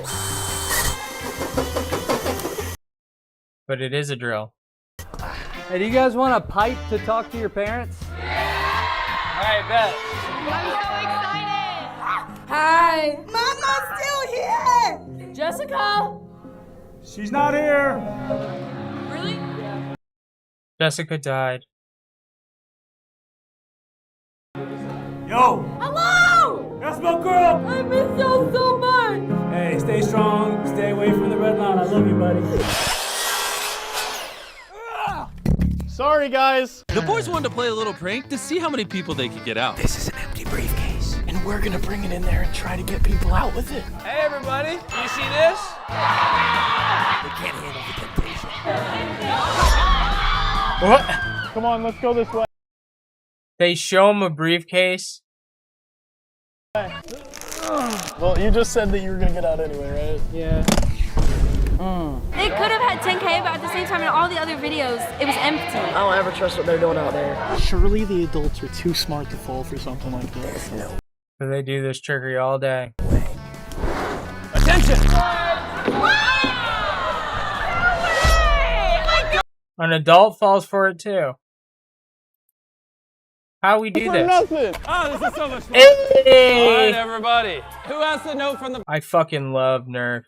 But it is a drill. Hey, do you guys want a pipe to talk to your parents? Alright, bet. I'm so excited. Hi. Mama's still here. Jessica? She's not here. Really? Jessica died. Yo, Hello! that's my girl. I miss y'all so much. Hey, stay strong. Stay away from the red line. I love you, buddy. Sorry, guys. The boys wanted to play a little prank to see how many people they could get out. This is an empty briefcase, and we're gonna bring it in there and try to get people out with it. Hey, everybody. You see this? They can't handle the temptation. What? Come on, let's go this way. They show him a briefcase. Well, you just said that you were gonna get out anyway, right? Yeah. They could have had 10K, but at the same time, in all the other videos, it was empty. I don't ever trust what they're doing out there. Surely the adults are too smart to fall for something like this. No. So they do this trickery all day. Attention! An adult falls for it too. How we do this? Nothing. Oh, this is so much fun. Hey! All right, everybody. Who has the note from the... I fucking love Nerf.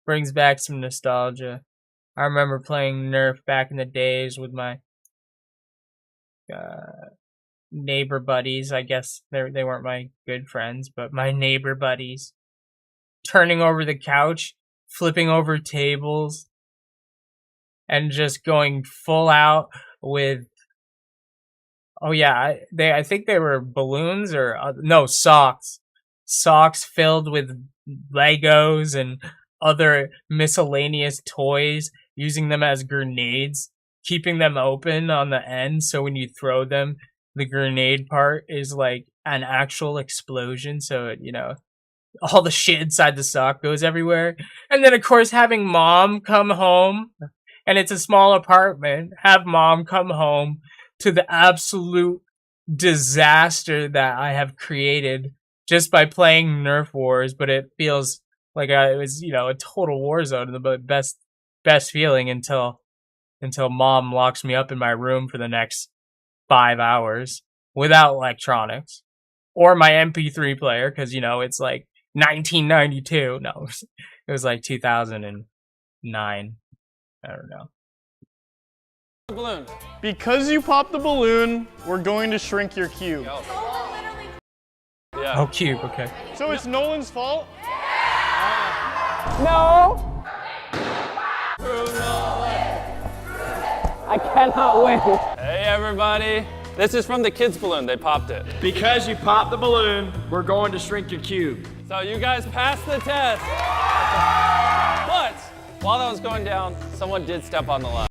Brings back some nostalgia. I remember playing Nerf back in the days with my neighbor buddies. I guess they weren't my good friends, but my neighbor buddies. Turning over the couch, flipping over tables, and just going full out with... Oh yeah, I think they were balloons or... no, socks. Socks filled with Legos and other miscellaneous toys, using them as grenades, keeping them open on the end so when you throw them, the grenade part is like an actual explosion, so it, you know, all the shit inside the sock goes everywhere. And then of course having mom come home, and it's a small apartment, have mom come home to the absolute disaster that I have created just by playing Nerf Wars, but it feels like it was, you know, a total war zone, the best feeling until mom locks me up in my room for the next 5 hours without electronics or my MP3 player, because, you know, it's like 1992. No, it was like 2009. I don't know. Balloon. Because you popped the balloon, we're going to shrink your cube. Yeah. Oh, cube, okay. So it's Nolan's fault? No! I cannot win. Hey, everybody. This is from the kids' balloon. They popped it. Because you popped the balloon, we're going to shrink your cube. So you guys passed the test. But while that was going down, someone did step on the line.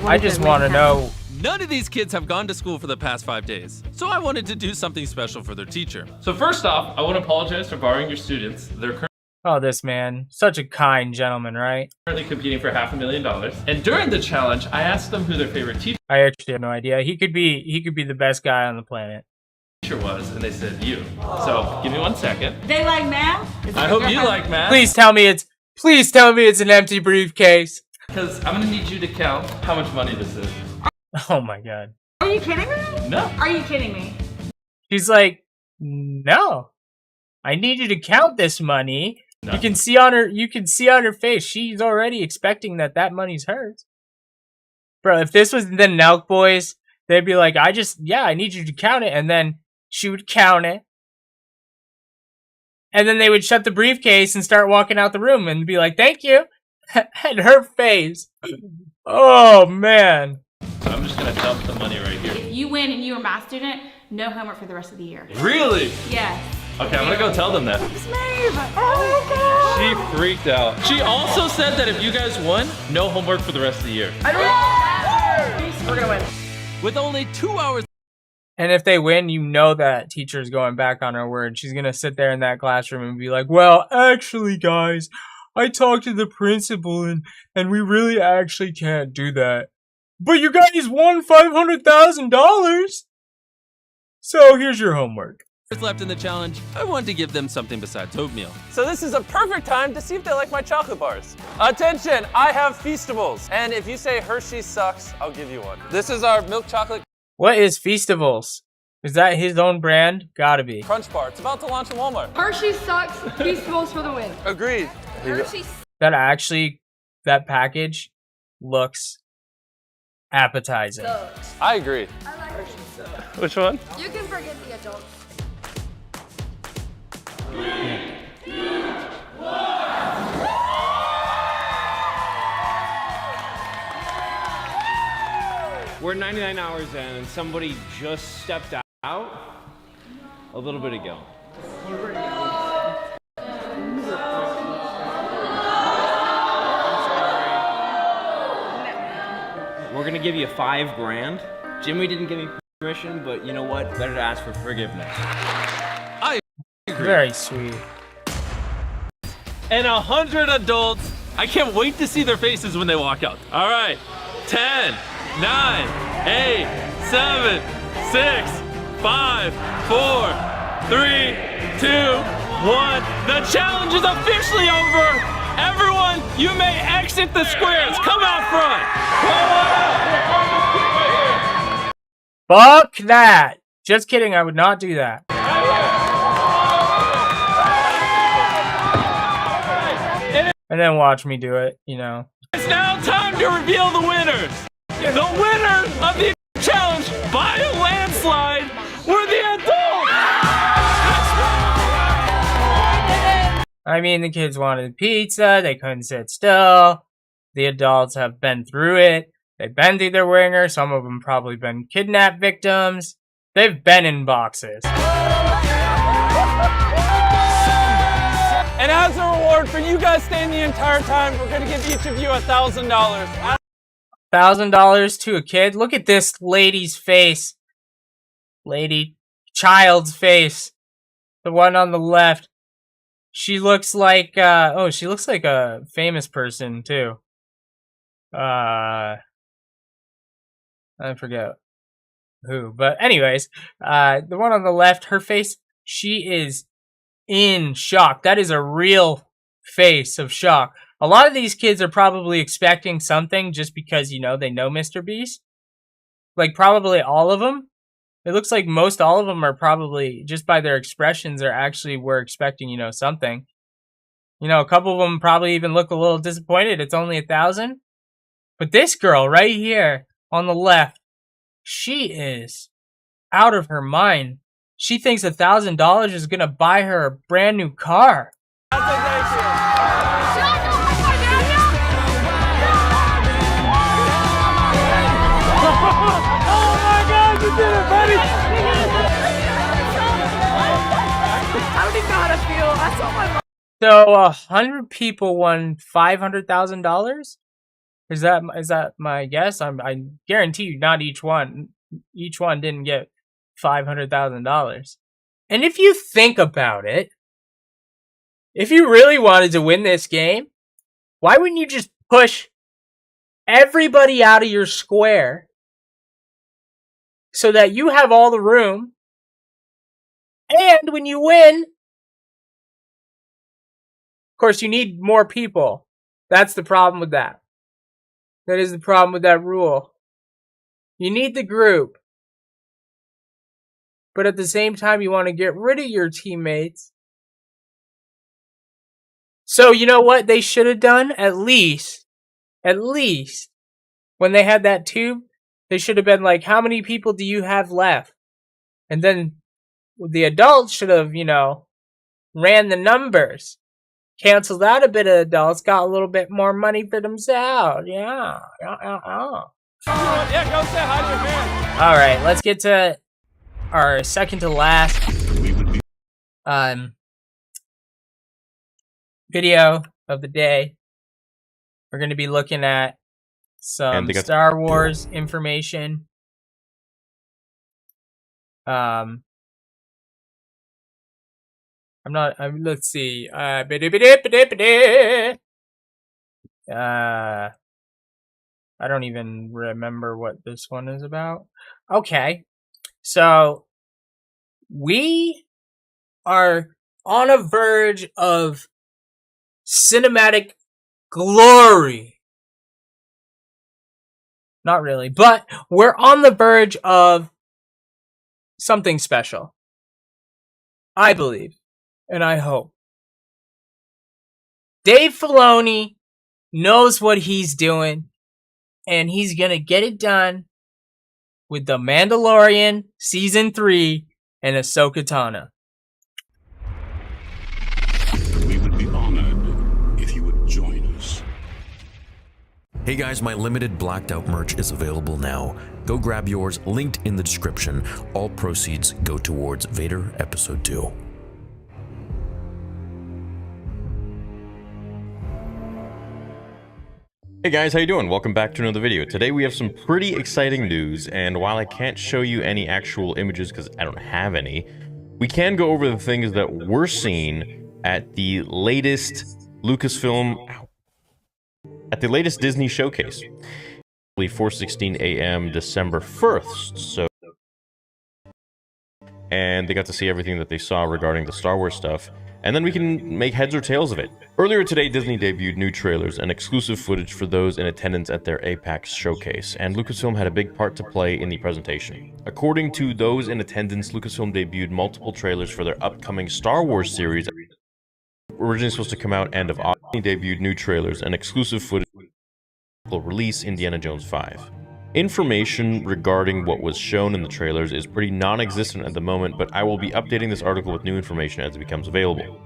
I just want to know. None of these kids have gone to school for the past 5 days, so I wanted to do something special for their teacher. So first off, I want to apologize for borrowing your students. They're Oh, this man. Such a kind gentleman, right? currently competing for $500,000. And during the challenge, I asked them who their favorite teacher I actually have no idea. He could be the best guy on the planet. was, and they said you. So give me 1 second. They like math? I hope you like math. Please tell me it's an empty briefcase. Because I'm gonna need you to count how much money this is. Oh my god. Are you kidding me? No. Are you kidding me? She's like, no. I need you to count this money. No. You can see on her face, she's already expecting that money's hers. Bro, if this was the Nelk boys, they'd be like, I need you to count it, and then she would count it. And then they would shut the briefcase and start walking out the room and be like, thank you. And her face. Oh man. So I'm just gonna dump the money right here. If you win and you are math student, no homework for the rest of the year. Really? Yes. Okay, I'm gonna go tell them that. It's Maeve! Oh my god! She freaked out. She also said that if you guys won, no homework for the rest of the year. We're gonna win. With only 2 hours. And if they win, you know that teacher's going back on her word. She's gonna sit there in that classroom and be like, well, actually, guys, I talked to the principal and we really actually can't do that. But you guys won $500,000! So here's your homework. Left in the challenge, I wanted to give them something besides oatmeal. So this is a perfect time to see if they like my chocolate bars. Attention, I have Feastables. And if you say Hershey sucks, I'll give you one. This is our milk chocolate What is Feastables? Is that his own brand? Gotta be. Crunch Bar. It's about to launch in Walmart. Hershey sucks. Feastables for the win. Agreed. Hershey That package looks appetizing. sucks. I agree. I like Hershey sucks. Which one? You can forget the adults. We're 99 hours in and somebody just stepped out a little bit ago. We're gonna give you $5,000. Jimmy didn't give me permission, but you know what? Better to ask for forgiveness. I agree. Very sweet. And 100 adults. I can't wait to see their faces when they walk out. All right, 10, 9, 8, 7, 6, 5, 4, 3, 2, 1. The challenge is officially over. Everyone, you may exit the squares. Come out front. Come on out. Fuck that. Just kidding, I would not do that. And then watch me do it, you know. It's now time to reveal the winners. The winner of the challenge by a landslide were the adults. I mean, the kids wanted pizza, they couldn't sit still. The adults have been through it. They've been through their ringer. Some of them probably been kidnapped victims. They've been in boxes. And as a reward for you guys staying the entire time, we're gonna give each of you $1,000. $1,000 to a kid? Look at this lady's face. Child's face. The one on the left. She looks like, she looks like a famous person, too. I forget who. But anyways, the one on the left, her face, she is in shock. That is a real face of shock. A lot of these kids are probably expecting something just because, you know, they know Mr. Beast. Like, probably all of them. It looks like most all of them are probably, just by their expressions, were expecting, you know, something. You know, a couple of them probably even look a little disappointed. It's only 1,000. But this girl right here on the left, she is out of her mind. She thinks $1,000 is going to buy her a brand new car. I don't even know how to feel. I saw my mom. So 100 people won $500,000. Is that my guess? I guarantee you, not each one. Each one didn't get $500,000. And if you think about it, if you really wanted to win this game, why wouldn't you just push everybody out of your square so that you have all the room? And when you win, of course, you need more people. That's the problem with that. That is the problem with that rule. You need the group. But at the same time, you want to get rid of your teammates. So, you know what they should have done? At least, when they had that tube, they should have been like, how many people do you have left? And then the adults should have, you know, ran the numbers. Canceled out a bit of adults, got a little bit more money for themselves. Yeah, Yeah, go say hi to your man. All right, let's get to our second to last video of the day. We're going to be looking at some Star Wars information. Let's see. I don't even remember what this one is about. Okay. So we are on a verge of cinematic glory. Not really, but we're on the verge of something special. I believe, and I hope. Dave Filoni knows what he's doing, and he's gonna get it done with The Mandalorian Season 3 and Ahsoka Tano. We would be honored if you would join us. Hey guys, my limited blacked out merch is available now. Go grab yours, linked in the description. All proceeds go towards Vader Episode 2. Hey guys, how you doing? Welcome back to another video. Today we have some pretty exciting news, and while I can't show you any actual images because I don't have any, we can go over the things that we're seeing at the latest Disney showcase. 4:16 a.m. December 1st, and they got to see everything that they saw regarding the Star Wars stuff, and then we can make heads or tails of it. Earlier today, Disney debuted new trailers and exclusive footage for those in attendance at their APAC showcase, and Lucasfilm had a big part to play in the presentation. According to those in attendance, Lucasfilm debuted multiple trailers for their upcoming Star Wars series, originally supposed to come out end of August. They debuted new trailers and exclusive footage will release Indiana Jones 5. Information regarding what was shown in the trailers is pretty non-existent at the moment, but I will be updating this article with new information as it becomes available.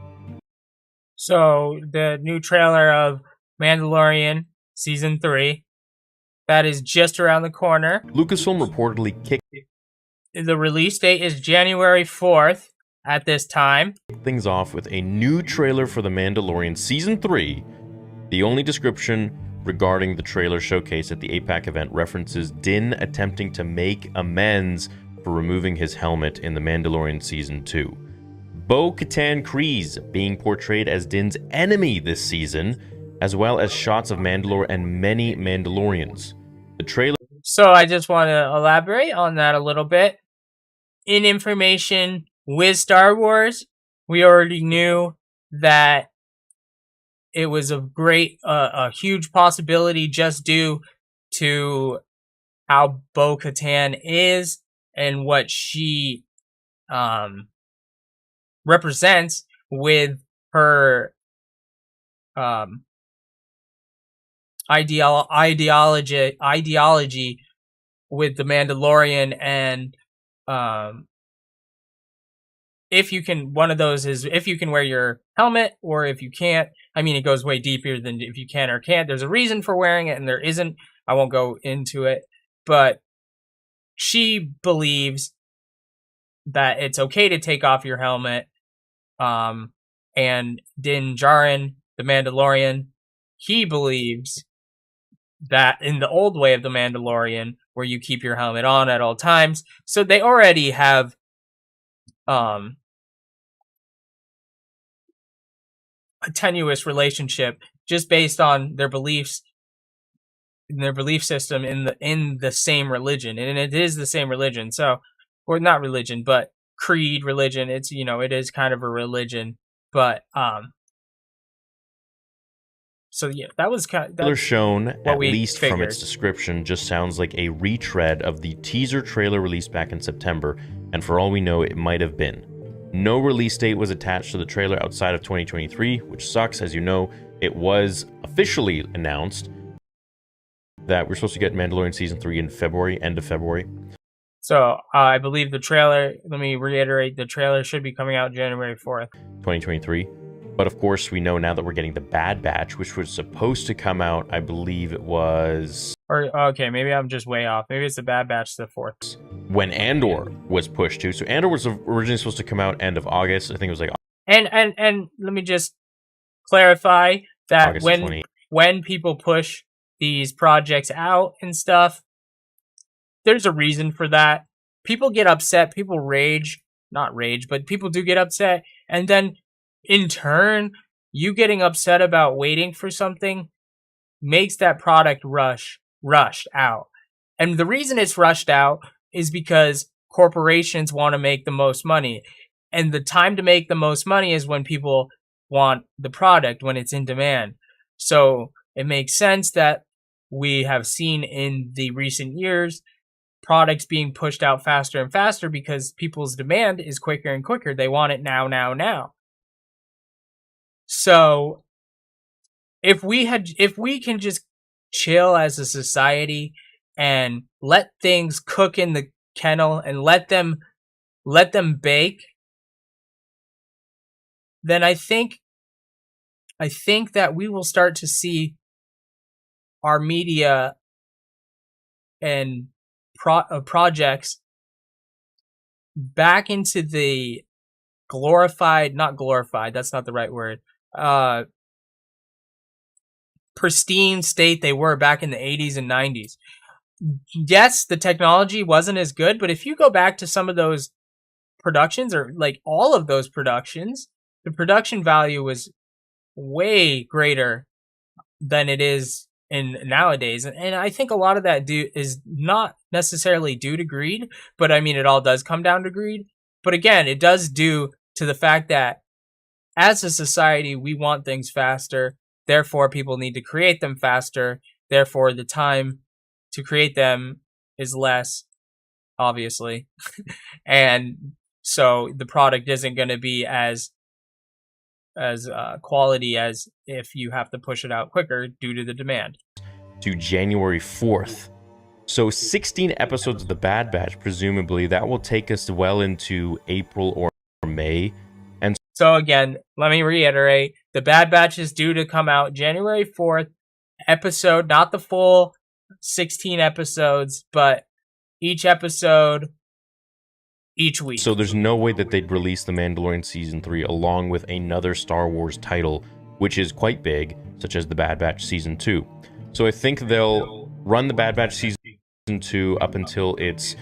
So, the new trailer of Mandalorian Season 3, that is just around the corner. Lucasfilm reportedly kicked... The release date is January 4th at this time. ...things off with a new trailer for The Mandalorian Season 3. The only description regarding the trailer showcase at the APAC event references Din attempting to make amends for removing his helmet in The Mandalorian Season 2. Bo-Katan Kryze being portrayed as Din's enemy this season, as well as shots of Mandalore and many Mandalorians. The trailer... So I just want to elaborate on that a little bit. In information with Star Wars, we already knew that it was a huge possibility just due to how Bo-Katan is and what she represents with her ideology with the Mandalorian, and if you can, one of those is if you can wear your helmet, or if you can't. I mean, it goes way deeper than if you can or can't. There's a reason for wearing it, and there isn't. I won't go into it, but she believes that it's okay to take off your helmet. And Din Djarin, the Mandalorian, he believes that in the old way of the Mandalorian, where you keep your helmet on at all times. So they already have a tenuous relationship just based on their beliefs, their belief system in the same religion, and it is the same religion. So, or not religion, but creed, religion. It's, it is kind of a religion, but so yeah, that was kind of shown, at least from its description, just sounds like a retread of the teaser trailer released back in September, and for all we know, it might have been. No release date was attached to the trailer outside of 2023, which sucks. As you know, it was officially announced that we're supposed to get Mandalorian Season 3 in February, end of February. So I believe the trailer, let me reiterate, the trailer should be coming out January 4th. 2023. But of course, we know now that we're getting the Bad Batch, which was supposed to come out, I believe it was... Or, okay, maybe I'm just way off. Maybe it's the Bad Batch the 4th. when Andor was pushed to. So Andor was originally supposed to come out end of August. I think it was like And let me just clarify that August 20. when people push these projects out and stuff, there's a reason for that. People get upset, people rage, not rage, but people do get upset, and then in turn, you getting upset about waiting for something makes that product rushed out. And the reason it's rushed out is because corporations want to make the most money. And the time to make the most money is when people want the product, when it's in demand. So it makes sense that we have seen in the recent years products being pushed out faster and faster because people's demand is quicker and quicker. They want it now, now, now. So if we can just chill as a society and let things cook in the kennel and let them bake, then I think that we will start to see our media and projects back into the not glorified, that's not the right word, pristine state they were back in the 80s and 90s. Yes, the technology wasn't as good, but if you go back to some of those productions, or like all of those productions, the production value was way greater than it is in nowadays. And I think a lot of that is not necessarily due to greed, but I mean, it all does come down to greed. But again, it does due to the fact that as a society, we want things faster. Therefore, people need to create them faster. Therefore, the time to create them is less, obviously. And so the product isn't going to be as quality as if you have to push it out quicker due to the demand. To January 4th. So 16 episodes of The Bad Batch, presumably that will take us well into April or May. And so again, let me reiterate, The Bad Batch is due to come out January 4th, episode, not the full 16 episodes, but each episode each week. So there's no way that they'd release The Mandalorian Season 3 along with another Star Wars title, which is quite big, such as The Bad Batch Season 2. So I think they'll run The Bad Batch Season 2 up until its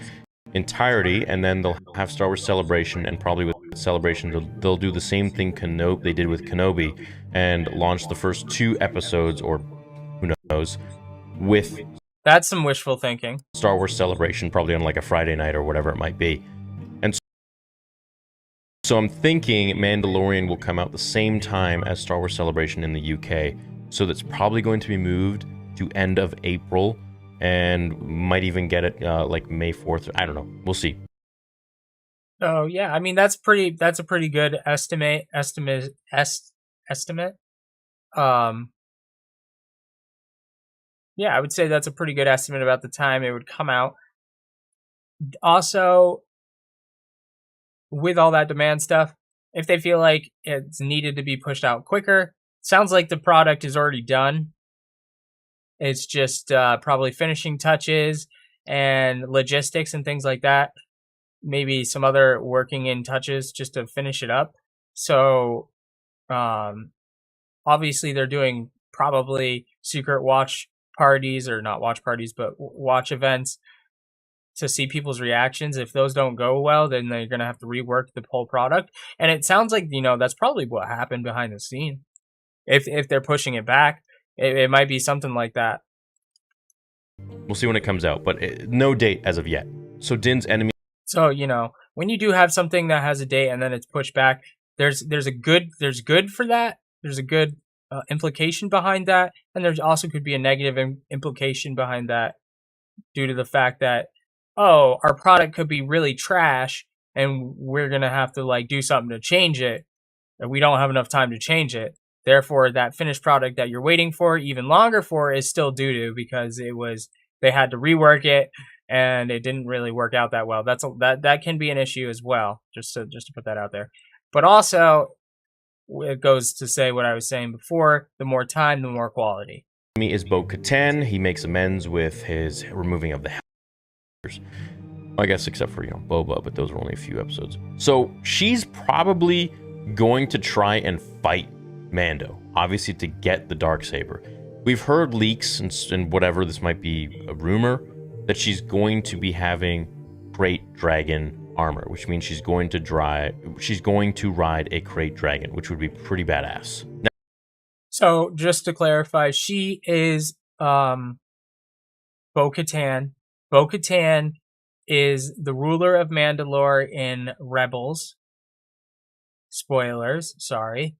entirety, and then they'll have Star Wars Celebration, and probably with Celebration they'll do the same thing they did with Kenobi, and launch the first 2 episodes, or who knows, with... That's some wishful thinking. Star Wars Celebration, probably on like a Friday night or whatever it might be. And so I'm thinking Mandalorian will come out the same time as Star Wars Celebration in the UK. So that's probably going to be moved to end of April, and might even get it like May 4th. I don't know. We'll see. Oh yeah, I mean that's a pretty good estimate. Yeah, I would say that's a pretty good estimate about the time it would come out. Also, with all that demand stuff, if they feel like it's needed to be pushed out quicker, sounds like the product is already done. It's just probably finishing touches and logistics and things like that. Maybe some other working in touches just to finish it up. So, obviously they're doing probably secret watch parties, or not watch parties, but watch events to see people's reactions. If those don't go well, then they're going to have to rework the whole product. And it sounds like, that's probably what happened behind the scene. If they're pushing it back, it might be something like that. We'll see when it comes out, but no date as of yet. So Din's enemy. So, when you do have something that has a date and then it's pushed back, there's good for that. There's a good implication behind that. And there's also could be a negative implication behind that due to the fact that, our product could be really trash and we're going to have to do something to change it. And we don't have enough time to change it. Therefore, that finished product that you're waiting for even longer for is still due to, because they had to rework it and it didn't really work out that well. That can be an issue as well, just to put that out there. But also, it goes to say what I was saying before, the more time, the more quality. Is Bo-Katan. He makes amends with his removing of the helpers. I guess except for, Boba, but those were only a few episodes. So she's probably going to try and fight Mando, obviously to get the Darksaber. We've heard leaks and whatever, this might be a rumor, that she's going to be having Krayt Dragon armor, which means she's going to ride a Krayt Dragon, which would be pretty badass. Now, so just to clarify, she is Bo-Katan. Bo-Katan is the ruler of Mandalore in Rebels. Spoilers, sorry.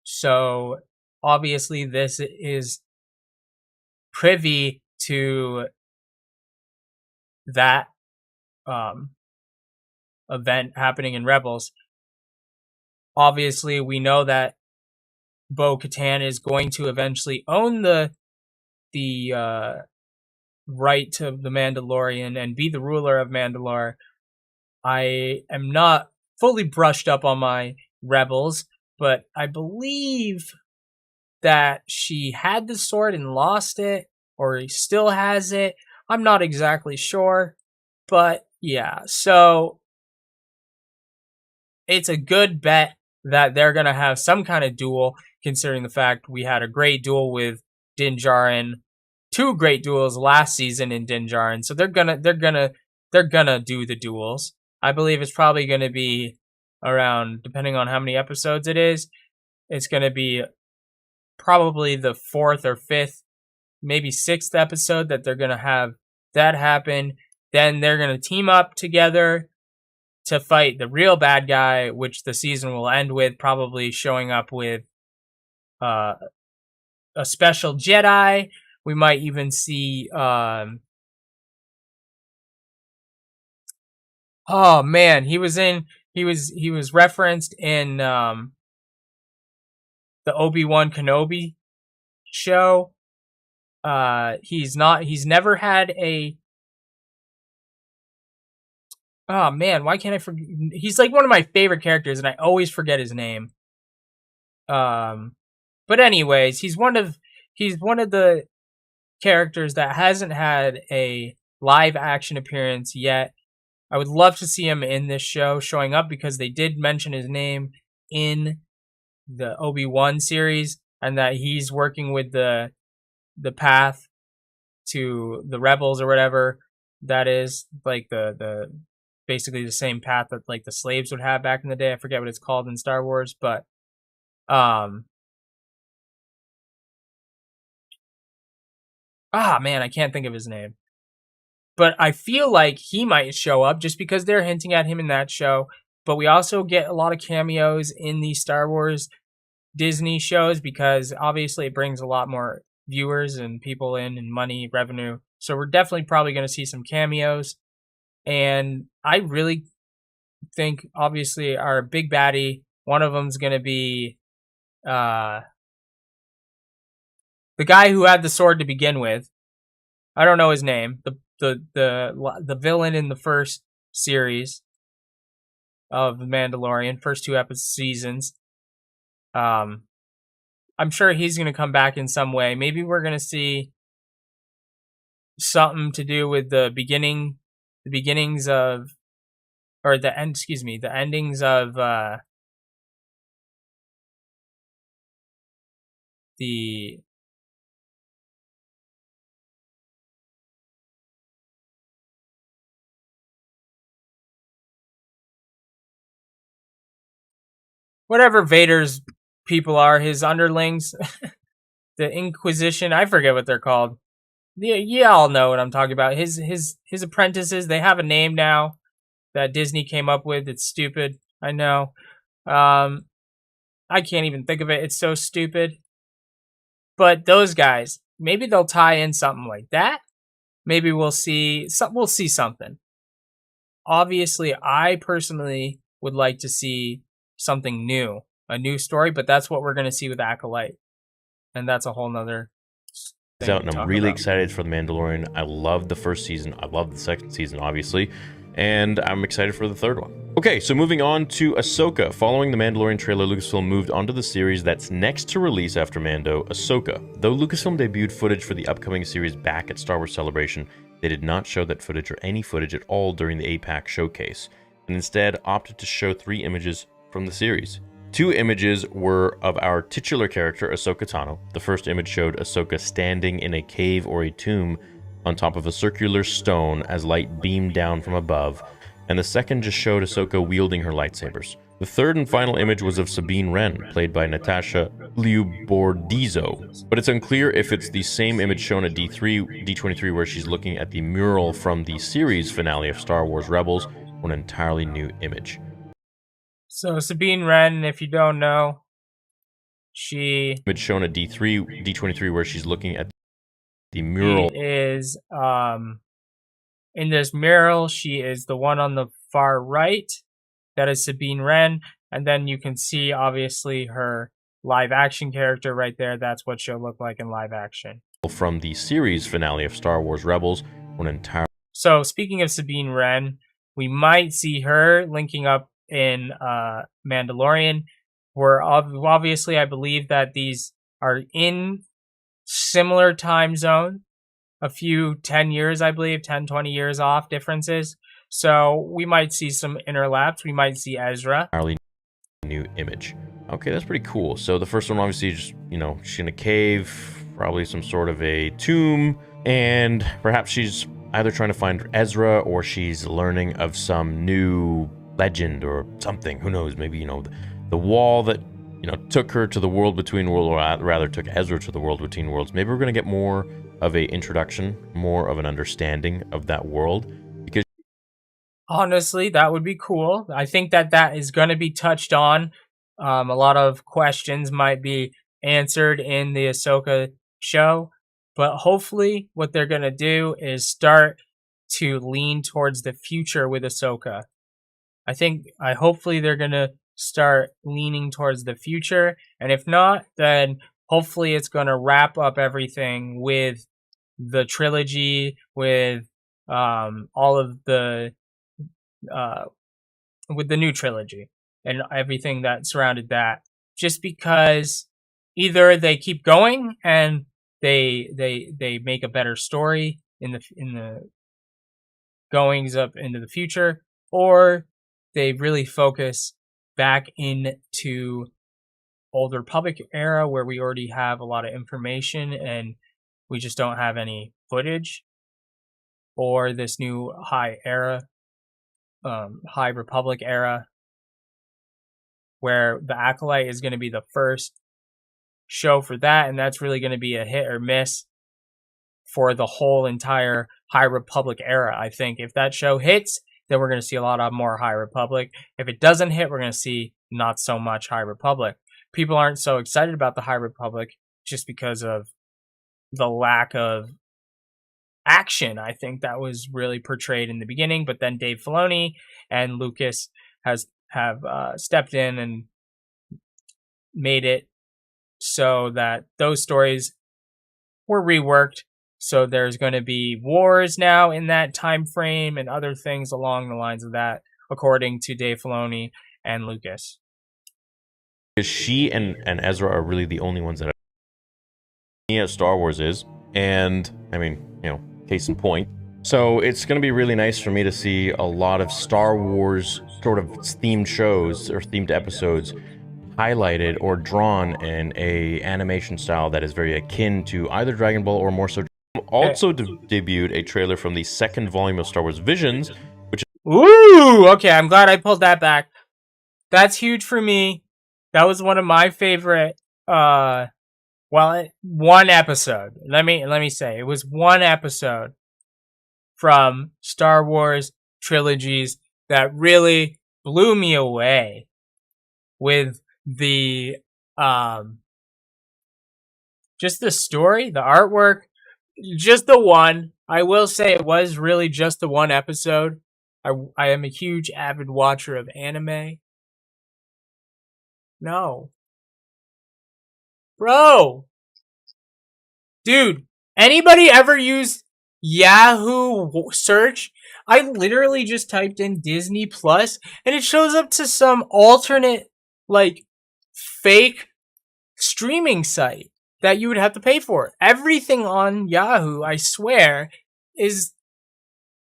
So obviously this is privy to that event happening in Rebels. Obviously, we know that Bo-Katan is going to eventually own the right to the Mandalorian and be the ruler of Mandalore. I am not fully brushed up on my Rebels, but I believe that she had the sword and lost it, or he still has it. I'm not exactly sure, but yeah, so it's a good bet that they're going to have some kind of duel, considering the fact we had a great duel with Din Djarin, 2 great duels last season in Din Djarin, so they're gonna do the duels. I believe it's probably going to be around, depending on how many episodes it is, it's going to be probably the 4th or 5th, maybe 6th episode that they're going to have that happen. Then they're going to team up together to fight the real bad guy, which the season will end with probably showing up with a special Jedi. We might even see oh man, he was referenced in the Obi-Wan Kenobi show. He's never had a, oh man, why can't I forget? He's like one of my favorite characters and I always forget his name. But anyways, he's one of the characters that hasn't had a live action appearance yet. I would love to see him in this show showing up, because they did mention his name in the Obi-Wan series, and that he's working with the path to the rebels or whatever that is, like the basically the same path that like the slaves would have back in the day. I forget what it's called in Star Wars, but man, I can't think of his name. But I feel like he might show up just because they're hinting at him in that show. But we also get a lot of cameos in the Star Wars Disney shows, because obviously it brings a lot more viewers and people in and money, revenue. So we're definitely probably going to see some cameos. And I really think, obviously, our big baddie, one of them's going to be the guy who had the sword to begin with. I don't know his name. The villain in the first series of The Mandalorian, first 2 seasons. I'm sure he's going to come back in some way. Maybe we're going to see something to do with the endings of the whatever Vader's people are, his underlings, the Inquisition, I forget what they're called. Yeah, you all know what I'm talking about. His apprentices, they have a name now that Disney came up with. It's stupid, I know. I can't even think of it. It's so stupid. But those guys, maybe they'll tie in something like that. Maybe we'll see something. Obviously, I personally would like to see something new, a new story, but that's what we're going to see with Acolyte. And that's a whole nother thing. Out, and I'm really excited for The Mandalorian. I loved the first season. I loved the second season, obviously. And I'm excited for the third one. Okay, so moving on to Ahsoka. Following the Mandalorian trailer, Lucasfilm moved on to the series that's next to release after Mando, Ahsoka. Though Lucasfilm debuted footage for the upcoming series back at Star Wars Celebration, They did not show that footage or any footage at all during the APAC showcase, and instead opted to show 3 images from the series. 2 images were of our titular character, Ahsoka Tano. The first image showed Ahsoka standing in a cave or a tomb on top of a circular stone as light beamed down from above, and the second just showed Ahsoka wielding her lightsabers. The third and final image was of Sabine Wren, played by Natasha Liubordizo, but it's unclear if it's the same image shown at D23 where she's looking at the mural from the series finale of Star Wars Rebels, or an entirely new image. So Sabine Wren, if you don't know, she image shown at D23 where she's looking at the mural is in this mural. She is the one on the far right. That is Sabine Wren, and then you can see obviously her live action character right there. That's what she'll look like in live action. From the series finale of Star Wars Rebels, an entire. So speaking of Sabine Wren, we might see her linking up in Mandalorian. Where obviously I believe that these are in similar time zone, a few 10 years, I believe, 10, 20 years off differences. So we might see some interlaps. We might see Ezra. Entirely new image. Okay, that's pretty cool. So the first one, obviously, just, she's in a cave, probably some sort of a tomb, and perhaps she's either trying to find Ezra or she's learning of some new legend or something. Who knows? Maybe, the wall that, took her to the world between worlds, or rather took Ezra to the world between worlds. Maybe we're going to get more of a introduction, more of an understanding of that world. Because honestly, that would be cool. I think that is going to be touched on. A lot of questions might be answered in the Ahsoka show, but hopefully what they're going to do is start to lean towards the future with Ahsoka. Hopefully they're going to start leaning towards the future, and if not, then hopefully it's going to wrap up everything with the trilogy, with all of the with the new trilogy and everything that surrounded that. Just because either they keep going and they make a better story in the goings up into the future, or they really focus back into Old Republic era where we already have a lot of information and we just don't have any footage, or this new High Republic era where the Acolyte is going to be the first show for that, and that's really going to be a hit or miss for the whole entire High Republic era. I think if that show hits, then we're going to see a lot of more High Republic. If it doesn't hit, we're going to see not so much High Republic. People aren't so excited about the High Republic just because of the lack of action, I think, that was really portrayed in the beginning. But then Dave Filoni and Lucas have stepped in and made it so that those stories were reworked. So there's going to be wars now in that time frame and other things along the lines of that, according to Dave Filoni and Lucas. She and Ezra are really the only ones that Star Wars is, and I mean, case in point. So it's going to be really nice for me to see a lot of Star Wars sort of themed shows or themed episodes highlighted or drawn in a animation style that is very akin to either Dragon Ball or more so. Also debuted a trailer from the second volume of Star Wars Visions, which Ooh, okay, I'm glad I pulled that back. That's huge for me. That was one of my favorite one episode. Let me say, it was one episode from Star Wars trilogies that really blew me away with the just the story, the artwork, just the one. I will say it was really just the one episode. I am a huge avid watcher of anime. No. Bro. Dude, anybody ever use Yahoo search? I literally just typed in Disney Plus and it shows up to some alternate, fake streaming site that you would have to pay for. Everything on Yahoo, I swear, is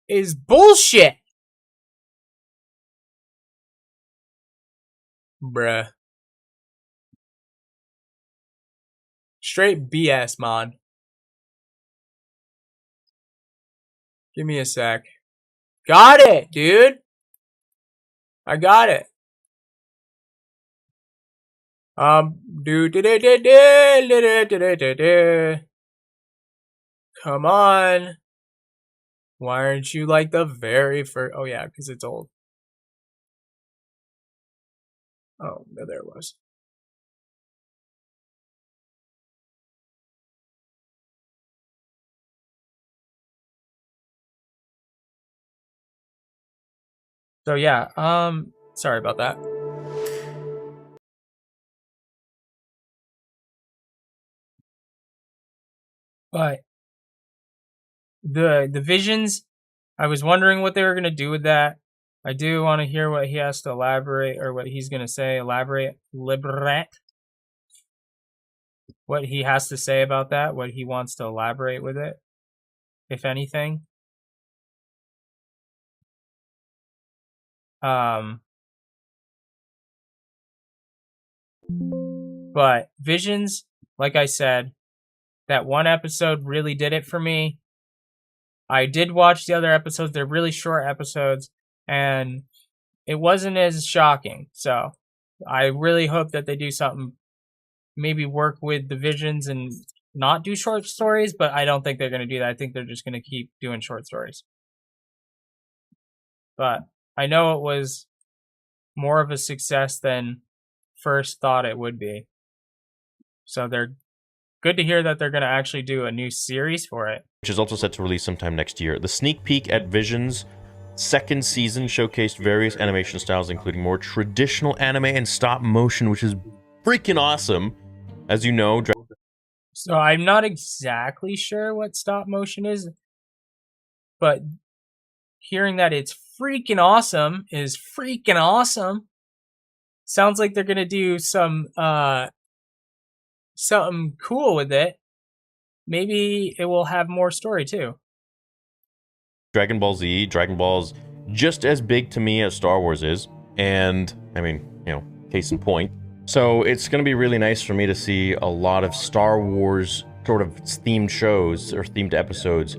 is bullshit. Bruh. Straight BS, man. Give me a sec. Got it, dude. I got it. Come on. Why aren't you like the very first? Oh yeah, because it's old. Oh, no, there it was. So yeah, sorry about that. But the visions, I was wondering what they were gonna do with that. I do want to hear what he has to elaborate, or what he's gonna say. Elaborate, what he has to say about that. What he wants to elaborate with it, if anything. But Visions, like I said, that one episode really did it for me. I did watch the other episodes. They're really short episodes, and it wasn't as shocking. So I really hope that they do something, maybe work with the Visions and not do short stories, but I don't think they're going to do that. I think they're just going to keep doing short stories. But I know it was more of a success than first thought it would be. So they're good to hear that they're going to actually do a new series for it. Which is also set to release sometime next year. The sneak peek at Vision's second season showcased various animation styles, including more traditional anime and stop motion, which is freaking awesome. As you know, so I'm not exactly sure what stop motion is, but hearing that it's freaking awesome is freaking awesome. Sounds like they're gonna do some something cool with it. Maybe it will have more story too. Dragon Ball's just as big to me as Star Wars is, and I mean, you know, case in point. So it's going to be really nice for me to see a lot of Star Wars sort of themed shows or themed episodes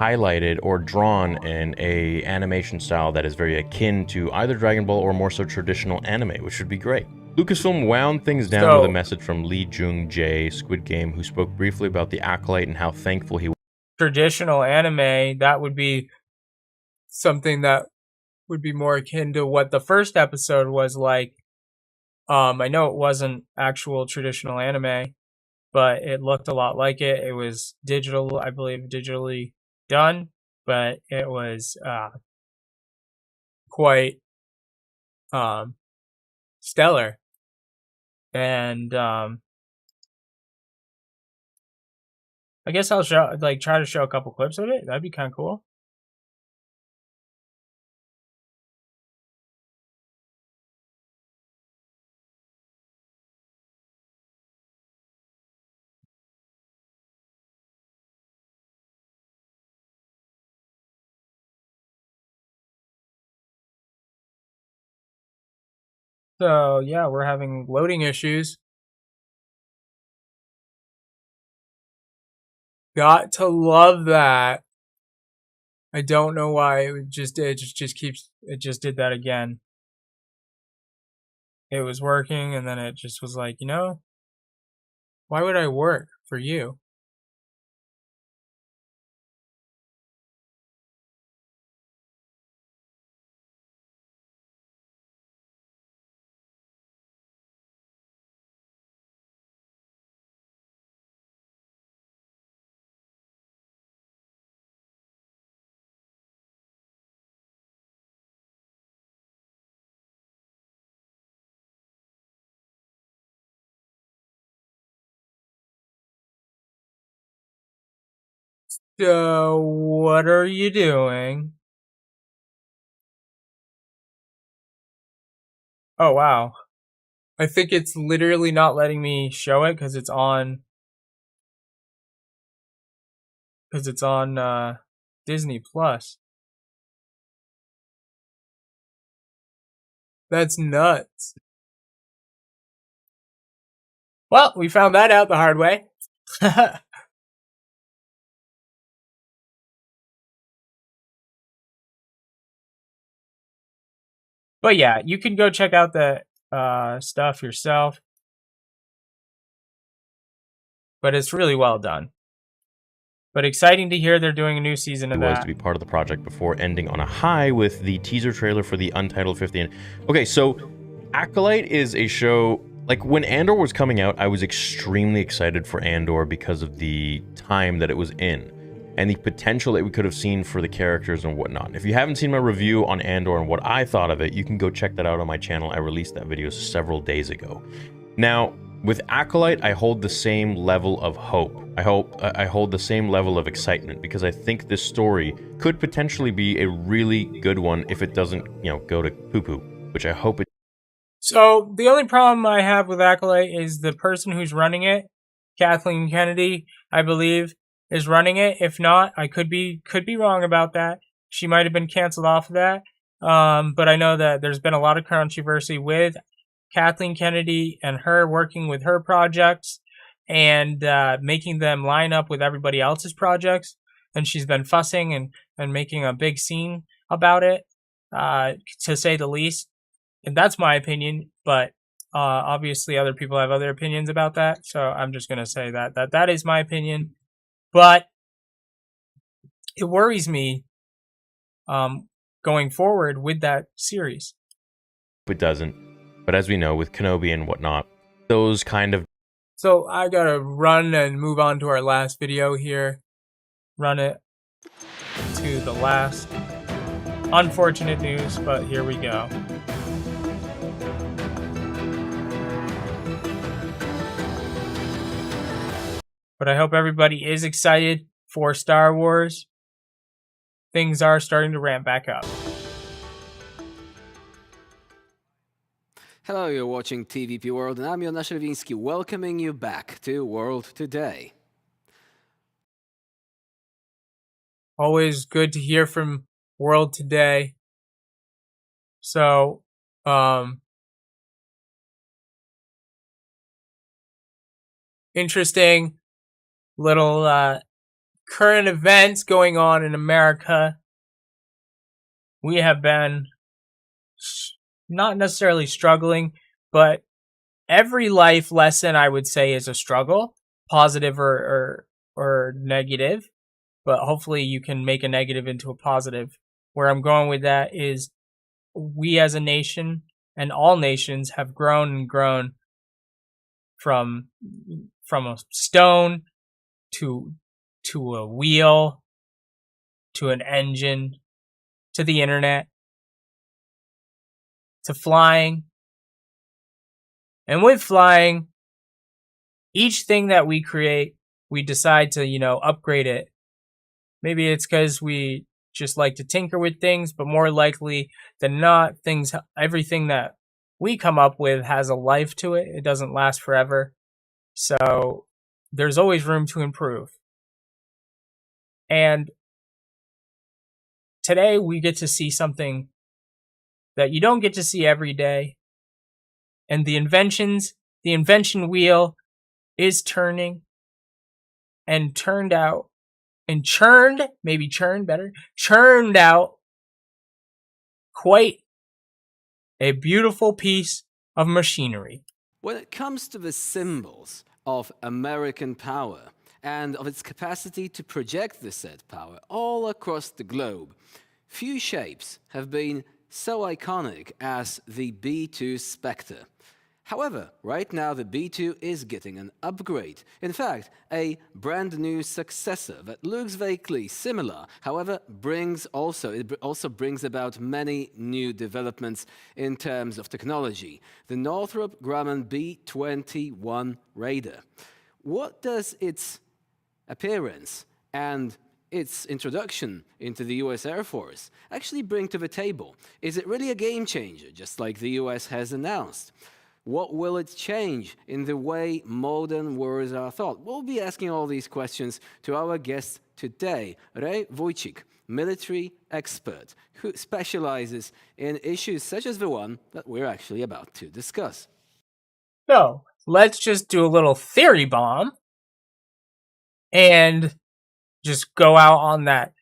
highlighted or drawn in a animation style that is very akin to either Dragon Ball or more so traditional anime, which would be great. Lucasfilm wound things down with a message from Lee Jung Jae, Squid Game, who spoke briefly about the Acolyte and how thankful he was. Traditional anime, that would be something that would be more akin to what the first episode was like. I know it wasn't actual traditional anime, but it looked a lot like it. It was digital, I believe, digitally done, but it was quite stellar. And I guess I'll try to show a couple clips of it. That'd be kind of cool. So yeah, we're having loading issues. Got to love that. I don't know why it just did that again. It was working, and then it just was like, why would I work for you? So, what are you doing? Oh, wow. I think it's literally not letting me show it because it's on Disney Plus. That's nuts. Well, we found that out the hard way. But yeah, you can go check out the stuff yourself. But it's really well done. But exciting to hear they're doing a new season of that. Was to be part of the project before ending on a high with the teaser trailer for the Untitled 50. Okay, so Acolyte is a show, like when Andor was coming out, I was extremely excited for Andor because of the time that it was in and the potential that we could have seen for the characters and whatnot. If you haven't seen my review on Andor and what I thought of it, you can go check that out on my channel. I released that video several days ago. Now, with Acolyte, I hold the same level of hope. I hold the same level of excitement because I think this story could potentially be a really good one if it doesn't, go to poo-poo, which I hope it. So the only problem I have with Acolyte is the person who's running it, Kathleen Kennedy, I believe, is running it. If not, I could be wrong about that. She might have been canceled off of that. But I know that there's been a lot of controversy with Kathleen Kennedy and her working with her projects and making them line up with everybody else's projects. And she's been fussing and making a big scene about it, to say the least. And that's my opinion, but obviously other people have other opinions about that. So I'm just going to say that is my opinion. But it worries me going forward with that series. It doesn't. But as we know, with Kenobi and whatnot, those kind of... So I gotta run and move on to our last video here. Run it to the last. Unfortunate news, but here we go. But I hope everybody is excited for Star Wars. Things are starting to ramp back up. Hello, you're watching TVP World, and I'm Jonasz Lewiński, welcoming you back to World Today. Always good to hear from World Today. So, interesting little current events going on in America. We have been not necessarily struggling, but every life lesson I would say is a struggle, positive or negative. But hopefully you can make a negative into a positive. Where I'm going with that is we as a nation and all nations have grown and grown from a stone to a wheel to an engine to the internet to flying. And with flying, each thing that we create, we decide to, upgrade it. Maybe it's because we just like to tinker with things, but more likely than not, everything that we come up with has a life to it. It doesn't last forever. So there's always room to improve. And today we get to see something that you don't get to see every day. And the invention wheel is turning and churned out quite a beautiful piece of machinery. When it comes to the symbols of American power and of its capacity to project the said power all across the globe, few shapes have been so iconic as the B-2 Spectre. However, right now the B-2 is getting an upgrade. In fact, a brand new successor that looks vaguely similar, however, it also brings about many new developments in terms of technology. The Northrop Grumman B-21 Raider. What does its appearance and its introduction into the US Air Force actually bring to the table? Is it really a game changer, just like the US has announced? What will it change in the way modern wars are thought? We'll be asking all these questions to our guest today, Ray Wójcik, military expert who specializes in issues such as the one that we're actually about to discuss. So, let's just do a little theory bomb and just go out on that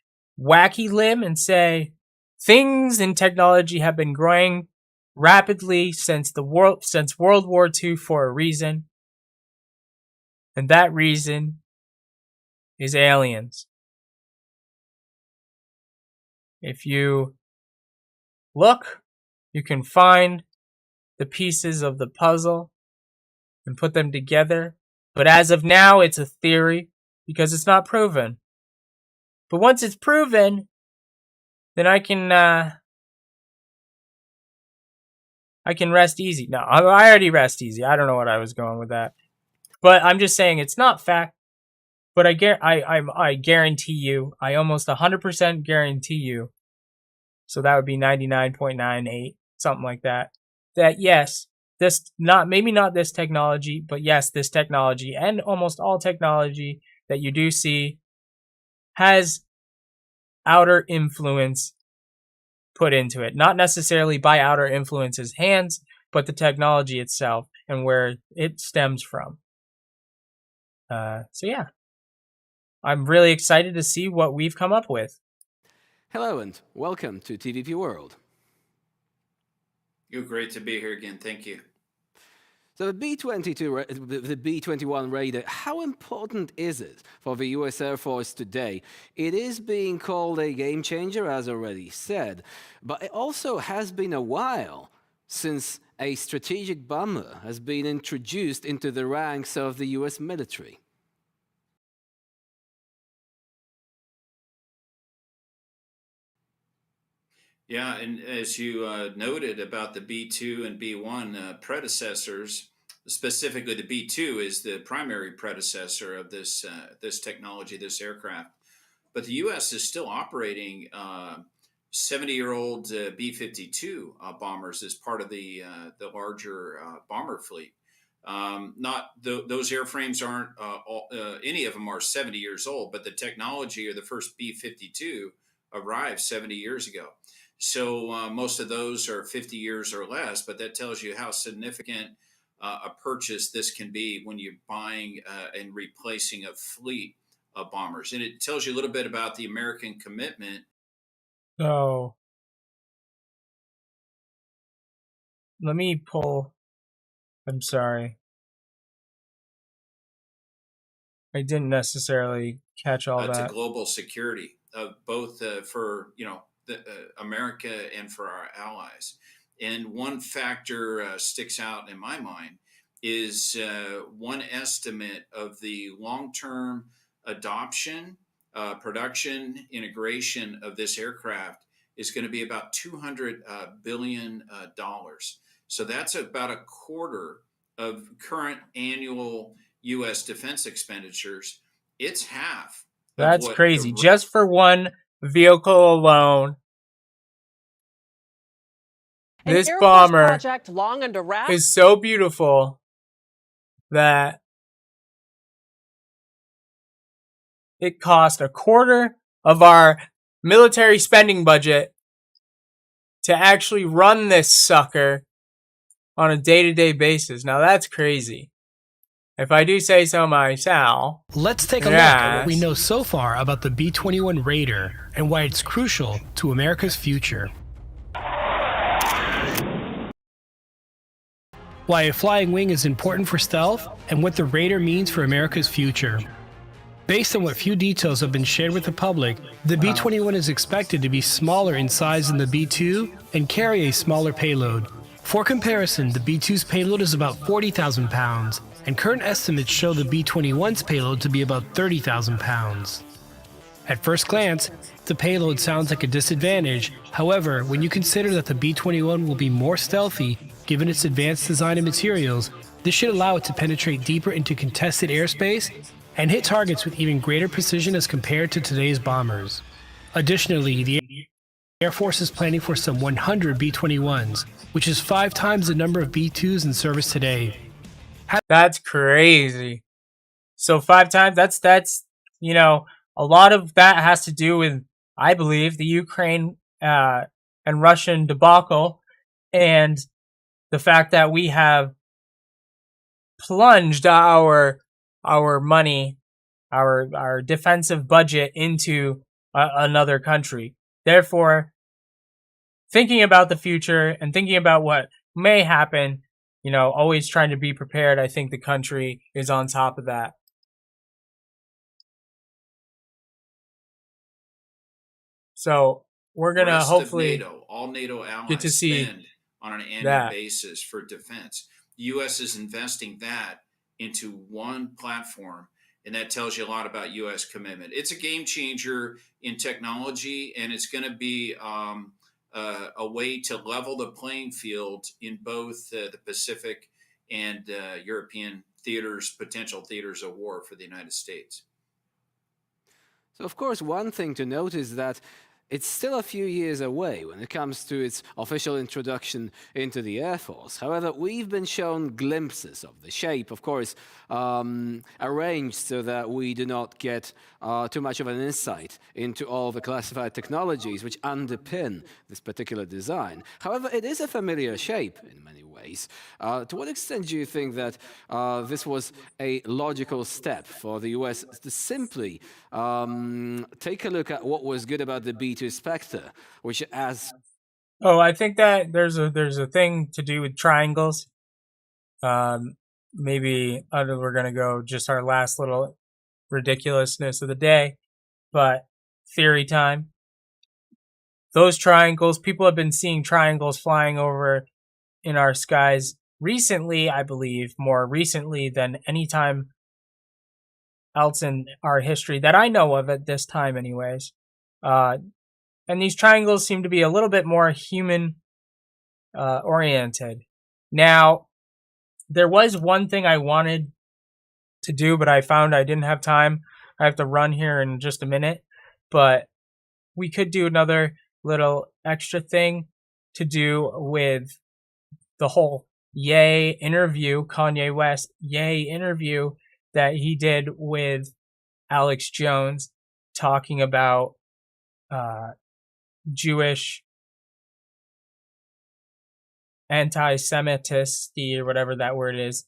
wacky limb and say things in technology have been growing rapidly since World War II for a reason. And that reason is aliens. If you look, you can find the pieces of the puzzle and put them together. But as of now, it's a theory because it's not proven. But once it's proven, then I can rest easy. No, I already rest easy. I don't know what I was going with that. But I'm just saying it's not fact. But I guarantee you, I almost 100% guarantee you, so that would be 99.98, something like that, that yes, maybe not this technology, but yes, this technology and almost all technology that you do see has outer influence put into it. Not necessarily by outer influence's hands, but the technology itself and where it stems from. So yeah. I'm really excited to see what we've come up with. Hello and welcome to TVP World. You're great to be here again. Thank you. So the B-21 Raider, how important is it for the US Air Force today? It is being called a game changer, as already said, but it also has been a while since a strategic bomber has been introduced into the ranks of the US military. Yeah, and as you noted about the B-2 and B-1 predecessors, specifically the B-2 is the primary predecessor of this technology, this aircraft. But the U.S. is still operating 70-year-old B-52 bombers as part of the larger bomber fleet. Those airframes aren't any of them are 70 years old, but the technology or the first B-52 arrived 70 years ago. So most of those are 50 years or less, but that tells you how significant a purchase this can be when you're buying and replacing a fleet of bombers. And it tells you a little bit about the American commitment. So let me pull. I'm sorry. I didn't necessarily catch all To that. global security, both for America and for our allies. And one factor sticks out in my mind is one estimate of the long-term adoption, production, integration of this aircraft is going to be about $200 billion. So that's about a quarter of current annual U.S. defense expenditures. It's half. That's crazy. Just for one vehicle alone, this bomber is so beautiful that it cost a quarter of our military spending budget to actually run this sucker on a day-to-day basis. Now that's crazy. If I do say so myself. Let's take a look at what we know so far about the B-21 Raider and why it's crucial to America's future. Why a flying wing is important for stealth and what the Raider means for America's future. Based on what few details have been shared with the public, the B-21 is expected to be smaller in size than the B-2 and carry a smaller payload. For comparison, the B-2's payload is about 40,000 pounds, and current estimates show the B-21's payload to be about 30,000 pounds. At first glance, the payload sounds like a disadvantage. However, when you consider that the B-21 will be more stealthy, given its advanced design and materials, this should allow it to penetrate deeper into contested airspace and hit targets with even greater precision as compared to today's bombers. Additionally, the Air Force is planning for some 100 B-21s, which is 5 times the number of B-2s in service today. That's crazy. So 5 times, that's, you know, a lot of that has to do with I believe, the Ukraine and Russian debacle, and the fact that we have plunged our money, our defensive budget into another country. Therefore, thinking about the future and thinking about what may happen, always trying to be prepared. I think the country is on top of that. So we're gonna rest hopefully of NATO, all NATO allies get to see spend on an annual that. basis for defense. The U.S. is investing that into one platform, and that tells you a lot about U.S. commitment. It's a game changer in technology, and it's going to be a way to level the playing field in both the Pacific and European theaters, potential theaters of war for the United States. So, of course, one thing to note is that it's still a few years away when it comes to its official introduction into the Air Force. However, we've been shown glimpses of the shape, of course, arranged so that we do not get too much of an insight into all the classified technologies which underpin this particular design. However, it is a familiar shape in many ways. To what extent do you think that this was a logical step for the US to simply take a look at what was good about the B-2 Spectre, which as... Oh, I think that there's a thing to do with triangles. Maybe we're going to go just our last little ridiculousness of the day, but theory time. Those triangles, people have been seeing triangles flying over in our skies recently, I believe, more recently than any time else in our history that I know of at this time anyways. And these triangles seem to be a little bit more human oriented. Now, there was one thing I wanted to do, but I found I didn't have time. I have to run here in just a minute, but we could do another little extra thing to do with the whole Ye interview, Kanye West Ye interview that he did with Alex Jones, talking about Jewish anti-Semitism, or whatever that word is,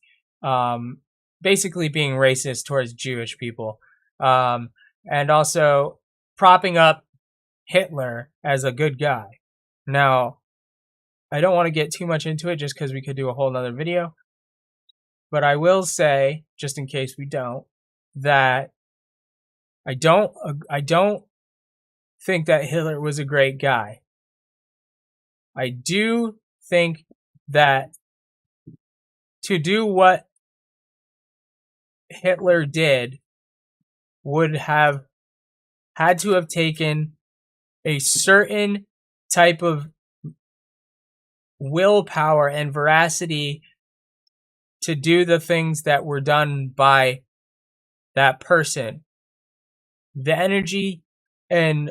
basically being racist towards Jewish people, and also propping up Hitler as a good guy. Now, I don't want to get too much into it just because we could do a whole nother video, but I will say, just in case we don't, that I don't think that Hitler was a great guy. I do think that to do what Hitler did would have had to have taken a certain type of willpower and veracity to do the things that were done by that person. The energy and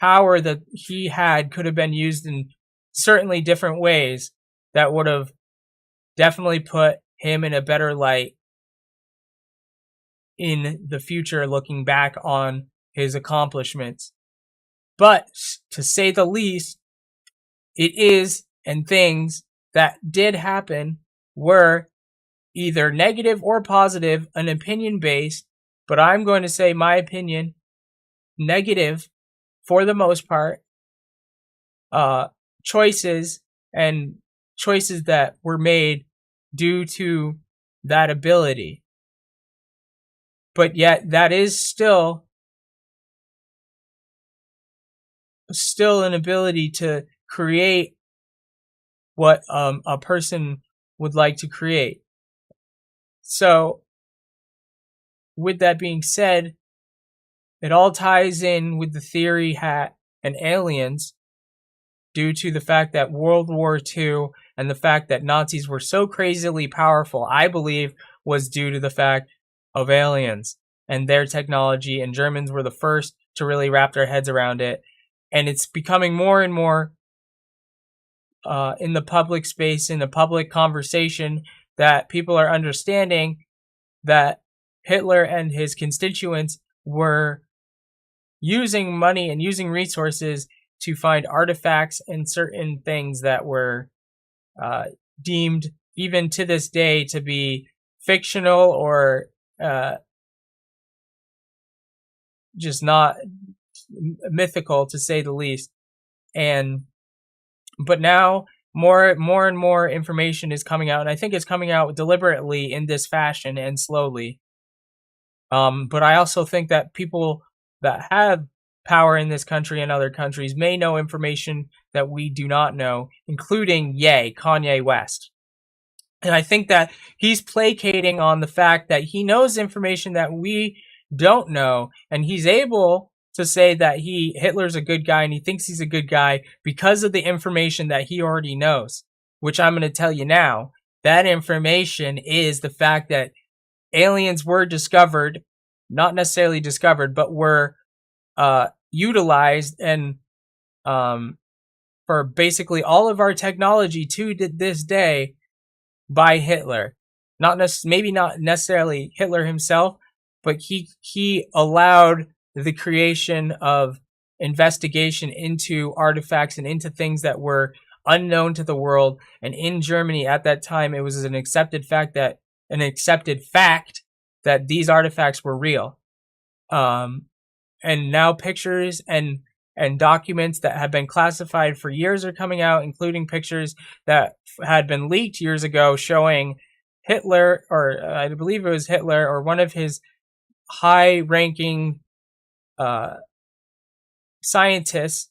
power that he had could have been used in certainly different ways that would have definitely put him in a better light in the future, looking back on his accomplishments. But to say the least, it is, and things that did happen were either negative or positive, an opinion based, but I'm going to say my opinion, negative for the most part, choices that were made due to that ability. But yet that is still an ability to create what a person would like to create. So, with that being said, it all ties in with the theory hat and aliens due to the fact that World War II and the fact that Nazis were so crazily powerful, I believe, was due to the fact of aliens and their technology, and Germans were the first to really wrap their heads around it. And it's becoming more and more in the public space, in the public conversation, that people are understanding that Hitler and his constituents were using money and using resources to find artifacts and certain things that were deemed, even to this day, to be fictional or just not mythical, to say the least. But now more and more information is coming out, and I think it's coming out deliberately in this fashion and slowly. But I also think that people that have power in this country and other countries may know information that we do not know, including Kanye West. And I think that he's placating on the fact that he knows information that we don't know, and he's able to say that Hitler's a good guy and he thinks he's a good guy because of the information that he already knows, which I'm going to tell you now. That information is the fact that aliens were discovered, not necessarily discovered, but were utilized and for basically all of our technology to this day by Hitler. Maybe not necessarily Hitler himself, but he allowed the creation of investigation into artifacts and into things that were unknown to the world. And in Germany at that time, it was an accepted fact that these artifacts were real. And now pictures and documents that have been classified for years are coming out, including pictures that had been leaked years ago showing Hitler, or I believe it was Hitler, or one of his high-ranking scientists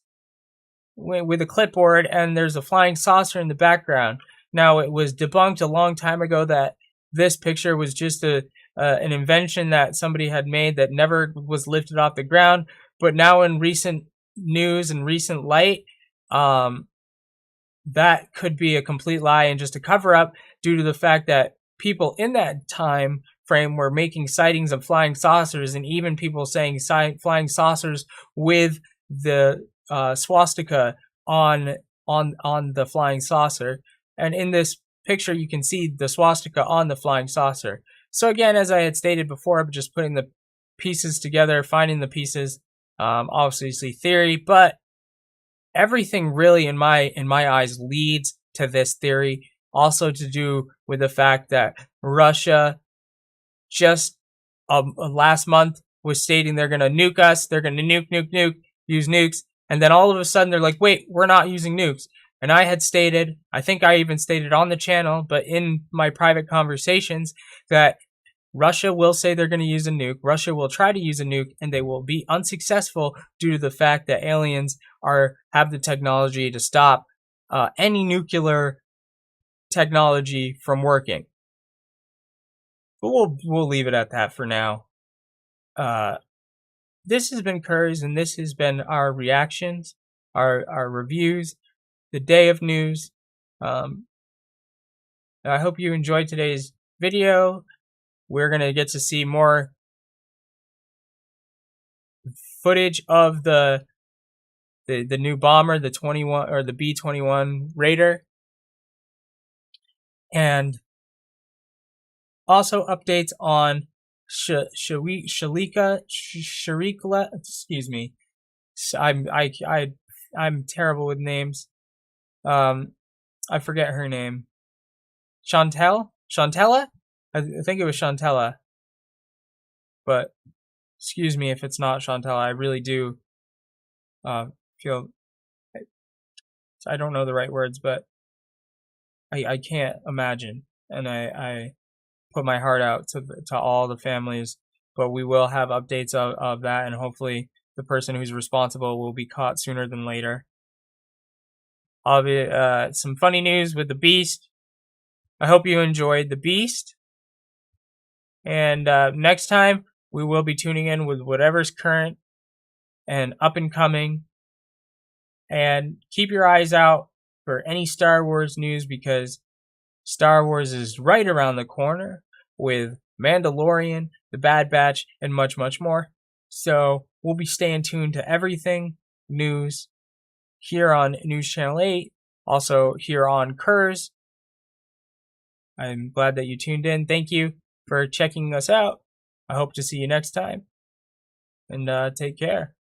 with a clipboard, and there's a flying saucer in the background. Now, it was debunked a long time ago that this picture was just an invention that somebody had made that never was lifted off the ground. But now in recent news and recent light, that could be a complete lie and just a cover-up due to the fact that people in that time frame were making sightings of flying saucers, and even people saying flying saucers with the swastika on the flying saucer. And in this picture, you can see the swastika on the flying saucer. So again, as I had stated before, I'm just putting the pieces together, finding the pieces. Obviously theory, but everything really in my eyes leads to this theory. Also to do with the fact that Russia just last month was stating they're going to nuke us, they're going to nuke, use nukes, and then all of a sudden they're like, wait, we're not using nukes. And I had stated, I think I even stated on the channel, but in my private conversations, that Russia will say they're going to use a nuke, Russia will try to use a nuke, and they will be unsuccessful due to the fact that aliens have the technology to stop any nuclear technology from working. But we'll leave it at that for now. This has been Kurz, and this has been our reactions, our reviews, the day of news. I hope you enjoyed today's video. We're going to get to see more footage of the new bomber, the 21 or the B-21 Raider, and also updates on Sharikla. Excuse me, I'm terrible with names. I forget her name. Chantella? I think it was Chantella. But excuse me if it's not Chantella. I really do feel I don't know the right words, but I can't imagine, and I put my heart out to all the families. But we will have updates of that, and hopefully the person who's responsible will be caught sooner than later. Some funny news with the Beast. I hope you enjoyed the Beast. And next time, we will be tuning in with whatever's current and up and coming. And keep your eyes out for any Star Wars news, because Star Wars is right around the corner with Mandalorian, The Bad Batch, and much, much more. So we'll be staying tuned to everything news here on News Channel 8, also here on Kurz. I'm glad that you tuned in. Thank you for checking us out. I hope to see you next time. and take care.